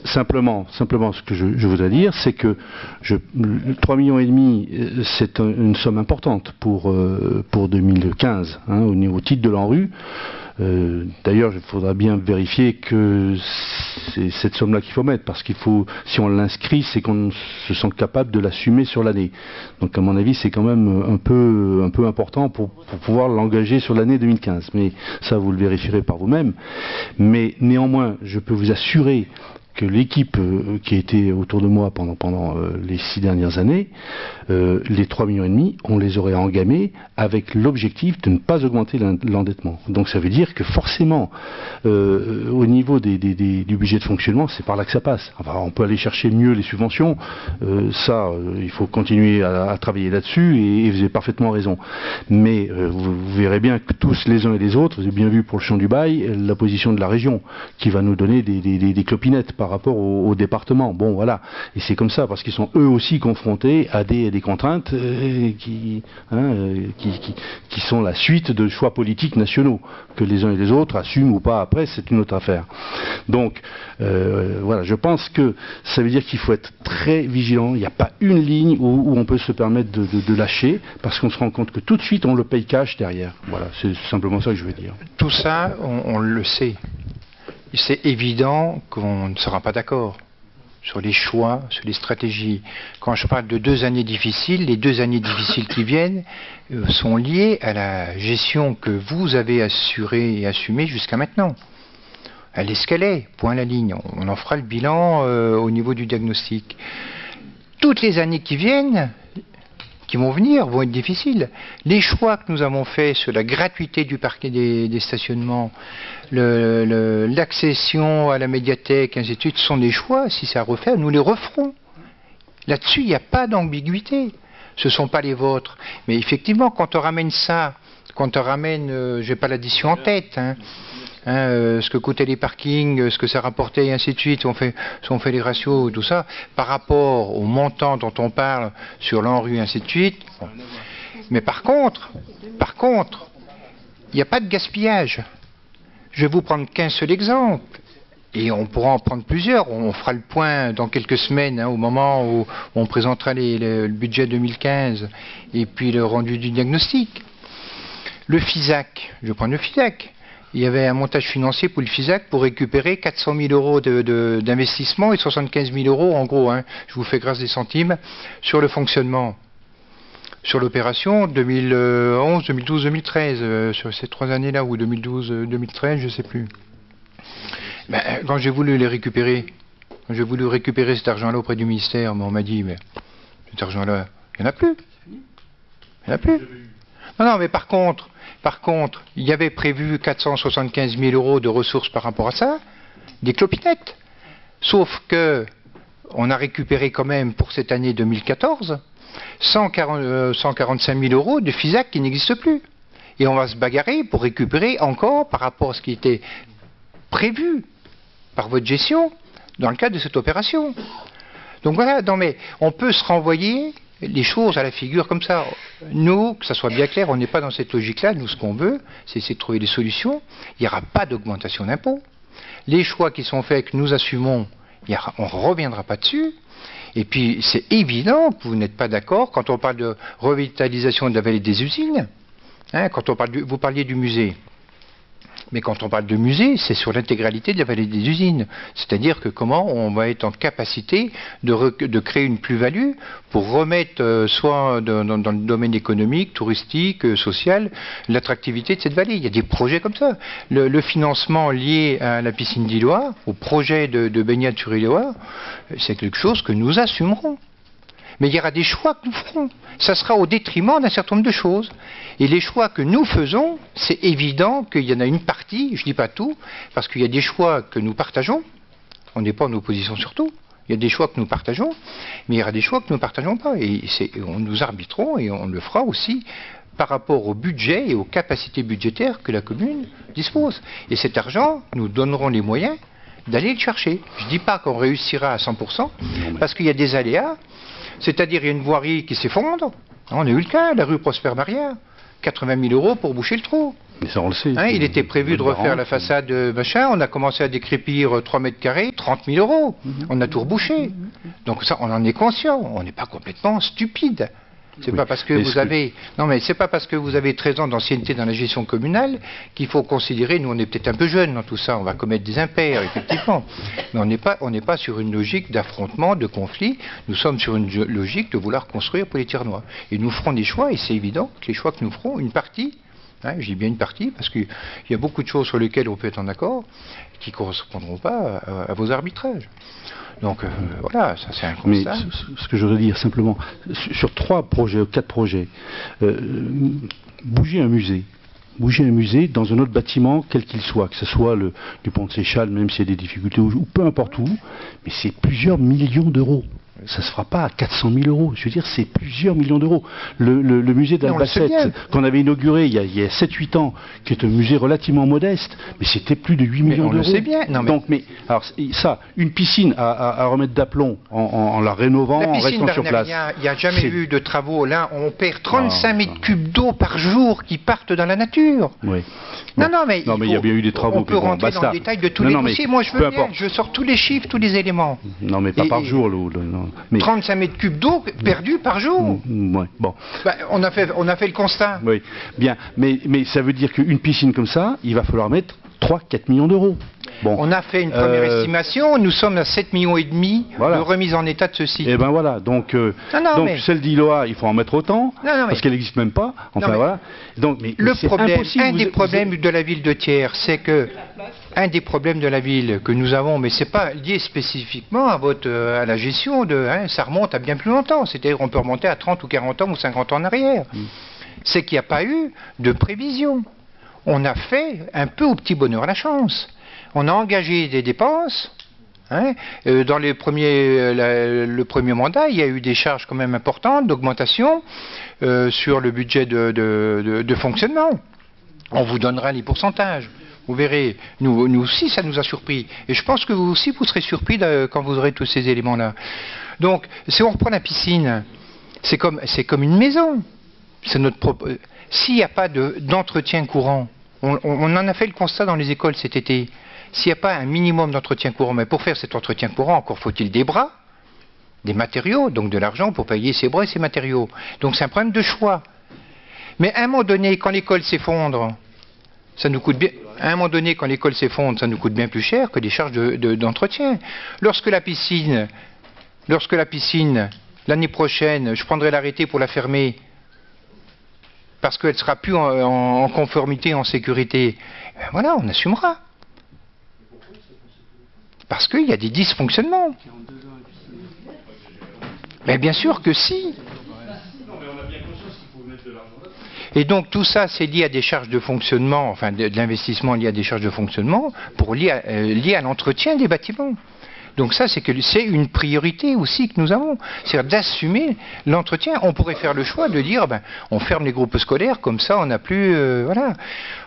Speaker 6: Simplement, ce que je voudrais dire, c'est que 3,5 millions, c'est une somme importante pour 2015, hein, au titre de l'ANRU. D'ailleurs, il faudra bien vérifier que c'est cette somme-là qu'il faut mettre, parce qu'il faut, si on l'inscrit, c'est qu'on se sent capable de l'assumer sur l'année. Donc, à mon avis, c'est quand même un peu important pour pouvoir l'engager sur l'année 2015. Mais ça, vous le vérifierez par vous-même. Mais néanmoins, je peux vous assurer que l'équipe qui a été autour de moi pendant les 6 dernières années, les 3,5 millions, on les aurait engamés avec l'objectif de ne pas augmenter l'endettement. Donc ça veut dire que forcément, au niveau du budget de fonctionnement, c'est par là que ça passe. Enfin, on peut aller chercher mieux les subventions, il faut continuer à travailler là-dessus, et vous avez parfaitement raison. Mais vous verrez bien que tous les uns et les autres, vous avez bien vu pour le champ du bail, la position de la région, qui va nous donner des clopinettes par rapport au département. Bon, voilà. Et c'est comme ça, parce qu'ils sont eux aussi confrontés à des contraintes qui sont la suite de choix politiques nationaux, que les uns et les autres assument ou pas après, c'est une autre affaire. Donc, voilà, je pense que ça veut dire qu'il faut être très vigilant. Il n'y a pas une ligne où on peut se permettre de lâcher, parce qu'on se rend compte que tout de suite, on le paye cash derrière. Voilà, c'est simplement ça que je veux dire.
Speaker 1: Tout ça, on le sait. C'est évident qu'on ne sera pas d'accord sur les choix, sur les stratégies. Quand je parle de 2 années difficiles, les 2 années difficiles qui viennent sont liées à la gestion que vous avez assurée et assumée jusqu'à maintenant. Elle est ce qu'elle est, point à la ligne. On en fera le bilan au niveau du diagnostic. Toutes les années qui viennent, qui vont venir, vont être difficiles. Les choix que nous avons faits sur la gratuité du parquet des stationnements, l'accession à la médiathèque, ainsi de suite, sont des choix, si c'est à refaire, nous les referons. Là-dessus, il n'y a pas d'ambiguïté. Ce ne sont pas les vôtres. Mais effectivement, quand on ramène ça, quand on ramène, je n'ai pas l'addition en tête, ce que coûtaient les parkings, ce que ça rapportait, et ainsi de suite, si on fait les ratios, tout ça, par rapport au montant dont on parle sur l'ANRU, ainsi de suite. Bon. Mais par contre, il n'y a pas de gaspillage. Je vais vous prendre qu'un seul exemple, et on pourra en prendre plusieurs. On fera le point dans quelques semaines, au moment où on présentera le budget 2015, et puis le rendu du diagnostic. Le FISAC, je vais prendre le FISAC. Il y avait un montage financier pour le FISAC pour récupérer 400 000 euros d'investissement et 75 000 euros, en gros, je vous fais grâce des centimes, sur le fonctionnement, sur l'opération 2011, 2012, 2013, sur ces 3 années-là, ou 2012, 2013, je ne sais plus. Ben, quand j'ai voulu les récupérer, cet argent-là auprès du ministère, on m'a dit, mais cet argent-là, il n'y en a plus. Il n'y en a plus. Non, mais par contre, il y avait prévu 475 000 euros de ressources par rapport à ça, des clopinettes. Sauf que on a récupéré quand même pour cette année 2014 145 000 euros de FISAC qui n'existe plus. Et on va se bagarrer pour récupérer encore par rapport à ce qui était prévu par votre gestion dans le cadre de cette opération. Donc voilà, non mais on peut se renvoyer les choses à la figure comme ça. Nous, que ça soit bien clair, on n'est pas dans cette logique-là. Nous, ce qu'on veut, c'est essayer de trouver des solutions. Il n'y aura pas d'augmentation d'impôts. Les choix qui sont faits, que nous assumons, on ne reviendra pas dessus. Et puis, c'est évident que vous n'êtes pas d'accord quand on parle de revitalisation de la vallée des usines. Quand on parle vous parliez du musée. Mais quand on parle de musée, c'est sur l'intégralité de la vallée des usines. C'est-à-dire que comment on va être en capacité de créer une plus-value pour remettre, soit dans le domaine économique, touristique, social, l'attractivité de cette vallée. Il y a des projets comme ça. Le financement lié à la piscine d'Îloire, au projet de baignade sur Îloire, c'est quelque chose que nous assumerons. Mais il y aura des choix que nous ferons. Ça sera au détriment d'un certain nombre de choses. Et les choix que nous faisons, c'est évident qu'il y en a une partie, je ne dis pas tout, parce qu'il y a des choix que nous partageons. On n'est pas en opposition sur tout. Il y a des choix que nous partageons, mais il y aura des choix que nous ne partageons pas. Et nous arbitrons et on le fera aussi par rapport au budget et aux capacités budgétaires que la commune dispose. Et cet argent, nous donnerons les moyens d'aller le chercher. Je ne dis pas qu'on réussira à 100%, parce qu'il y a des aléas. C'est-à-dire, il y a une voirie qui s'effondre. On a eu le cas, la rue Prosper-Barrière. 80 000 euros pour boucher le trou.
Speaker 6: Mais ça, on le sait.
Speaker 1: Il était prévu de refaire la façade machin. On a commencé à décrépir 3 mètres carrés, 30 000 euros. On a tout rebouché. Donc ça, on en est conscient. On n'est pas complètement stupide. C'est pas parce que vous avez... Non, mais c'est pas parce que vous avez 13 ans d'ancienneté dans la gestion communale qu'il faut considérer, nous on est peut-être un peu jeunes dans tout ça, on va commettre des impairs, effectivement. Mais on n'est pas sur une logique d'affrontement, de conflit, nous sommes sur une logique de vouloir construire pour les Tiernois. Et nous ferons des choix, et c'est évident que les choix que nous ferons, une partie, je dis bien une partie, parce qu'il y a beaucoup de choses sur lesquelles on peut être en accord, qui ne correspondront pas à vos arbitrages. Donc voilà, ça c'est un constat.
Speaker 6: Mais ce que je voudrais dire simplement, sur 3 projets, 4 projets, bouger un musée dans un autre bâtiment, quel qu'il soit, que ce soit du pont de Séchal, même s'il y a des difficultés, ou peu importe où, mais c'est plusieurs millions d'euros. ça se fera pas à 400 000 euros. Je veux dire, c'est plusieurs millions d'euros. Le musée d'Albacete, qu'on avait inauguré il y a 7-8 ans, qui est un musée relativement modeste, mais c'était plus de 8 millions d'euros.
Speaker 1: On le sait bien. Non, mais...
Speaker 6: Donc, alors, ça, une piscine à remettre d'aplomb en la rénovant, en restant sur place.
Speaker 1: Il n'y a jamais eu de travaux. Là, on perd 35 mètres cubes d'eau par jour qui partent dans la nature.
Speaker 6: Oui.
Speaker 1: Non, mais
Speaker 6: il y a bien eu des travaux.
Speaker 1: On peut rentrer dans le détail de tous les dossiers. Moi, je veux bien. Je sors tous les chiffres, tous les éléments.
Speaker 6: Non, mais pas par jour.
Speaker 1: Mais... 35 mètres cubes d'eau perdus par jour.
Speaker 6: Ouais, bon.
Speaker 1: On a fait le constat.
Speaker 6: Oui, bien. Mais ça veut dire qu'une piscine comme ça, il va falloir mettre 3-4 millions d'euros. Bon.
Speaker 1: On a fait une première estimation, nous sommes à 7,5 millions de remise en état de ce site.
Speaker 6: Et ben voilà, donc celle d'Iloa, il faut en mettre autant, parce qu'elle n'existe même pas. Enfin voilà. Donc,
Speaker 1: un des problèmes de la ville de Thiers, c'est que un des problèmes de la ville que nous avons, mais c'est pas lié spécifiquement à la gestion ça remonte à bien plus longtemps. C'est-à-dire on peut remonter à 30 ou 40 ans ou 50 ans en arrière. C'est qu'il n'y a pas eu de prévision. On a fait un peu au petit bonheur la chance. On a engagé des dépenses. Dans le premier mandat, il y a eu des charges quand même importantes d'augmentation sur le budget de fonctionnement. On vous donnera les pourcentages. Vous verrez, nous aussi, ça nous a surpris. Et je pense que vous aussi, vous serez surpris quand vous aurez tous ces éléments-là. Donc, si on reprend la piscine, c'est comme une maison. C'est notre propre. S'il n'y a pas d'entretien courant, on en a fait le constat dans les écoles cet été. S'il n'y a pas un minimum d'entretien courant, mais pour faire cet entretien courant, encore faut-il des bras, des matériaux, donc de l'argent pour payer ces bras et ces matériaux. Donc c'est un problème de choix. Mais à un moment donné, quand l'école s'effondre, ça nous coûte bien. À un moment donné, quand l'école s'effondre, ça nous coûte bien plus cher que des charges d'entretien. Lorsque la piscine, l'année prochaine, je prendrai l'arrêté pour la fermer, parce qu'elle ne sera plus en conformité, en sécurité, ben voilà, on assumera. Parce qu'il y a des dysfonctionnements. Mais bien sûr que si. Et donc tout ça, c'est lié à des charges de fonctionnement, enfin de l'investissement lié à des charges de fonctionnement, lié à l'entretien des bâtiments. Donc ça, c'est une priorité aussi que nous avons, c'est-à-dire d'assumer l'entretien. On pourrait faire le choix de dire, on ferme les groupes scolaires, comme ça on n'a plus... voilà.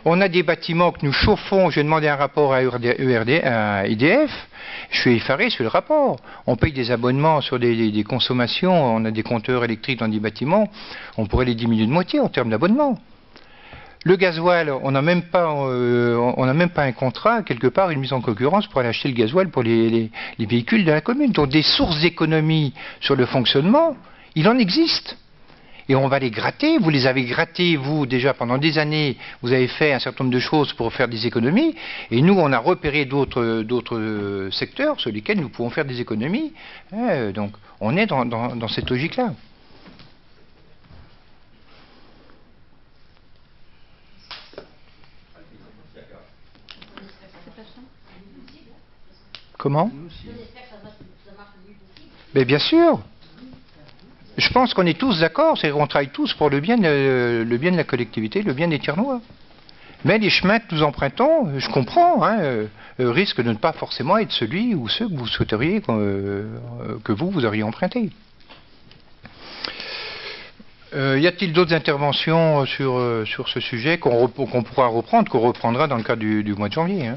Speaker 1: On a des bâtiments que nous chauffons, j'ai demandé un rapport à EDF, je suis effaré sur le rapport. On paye des abonnements sur des consommations, on a des compteurs électriques dans des bâtiments, on pourrait les diminuer de moitié en termes d'abonnement. Le gasoil, on n'a même pas un contrat, quelque part, une mise en concurrence pour aller acheter le gasoil pour les véhicules de la commune. Donc des sources d'économie sur le fonctionnement, il en existe. Et on va les gratter, vous les avez grattés, vous, déjà pendant des années, vous avez fait un certain nombre de choses pour faire des économies, et nous, on a repéré d'autres secteurs sur lesquels nous pouvons faire des économies. Donc on est dans cette logique-là. Comment? Mais bien sûr. Je pense qu'on est tous d'accord, c'est qu'on travaille tous pour le bien de la collectivité, le bien des Thiernois. Mais les chemins que nous empruntons, je comprends, risquent de ne pas forcément être celui ou ceux que vous souhaiteriez que vous auriez emprunté. Y a-t-il d'autres interventions sur ce sujet qu'on pourra reprendre, qu'on reprendra dans le cadre du mois de janvier,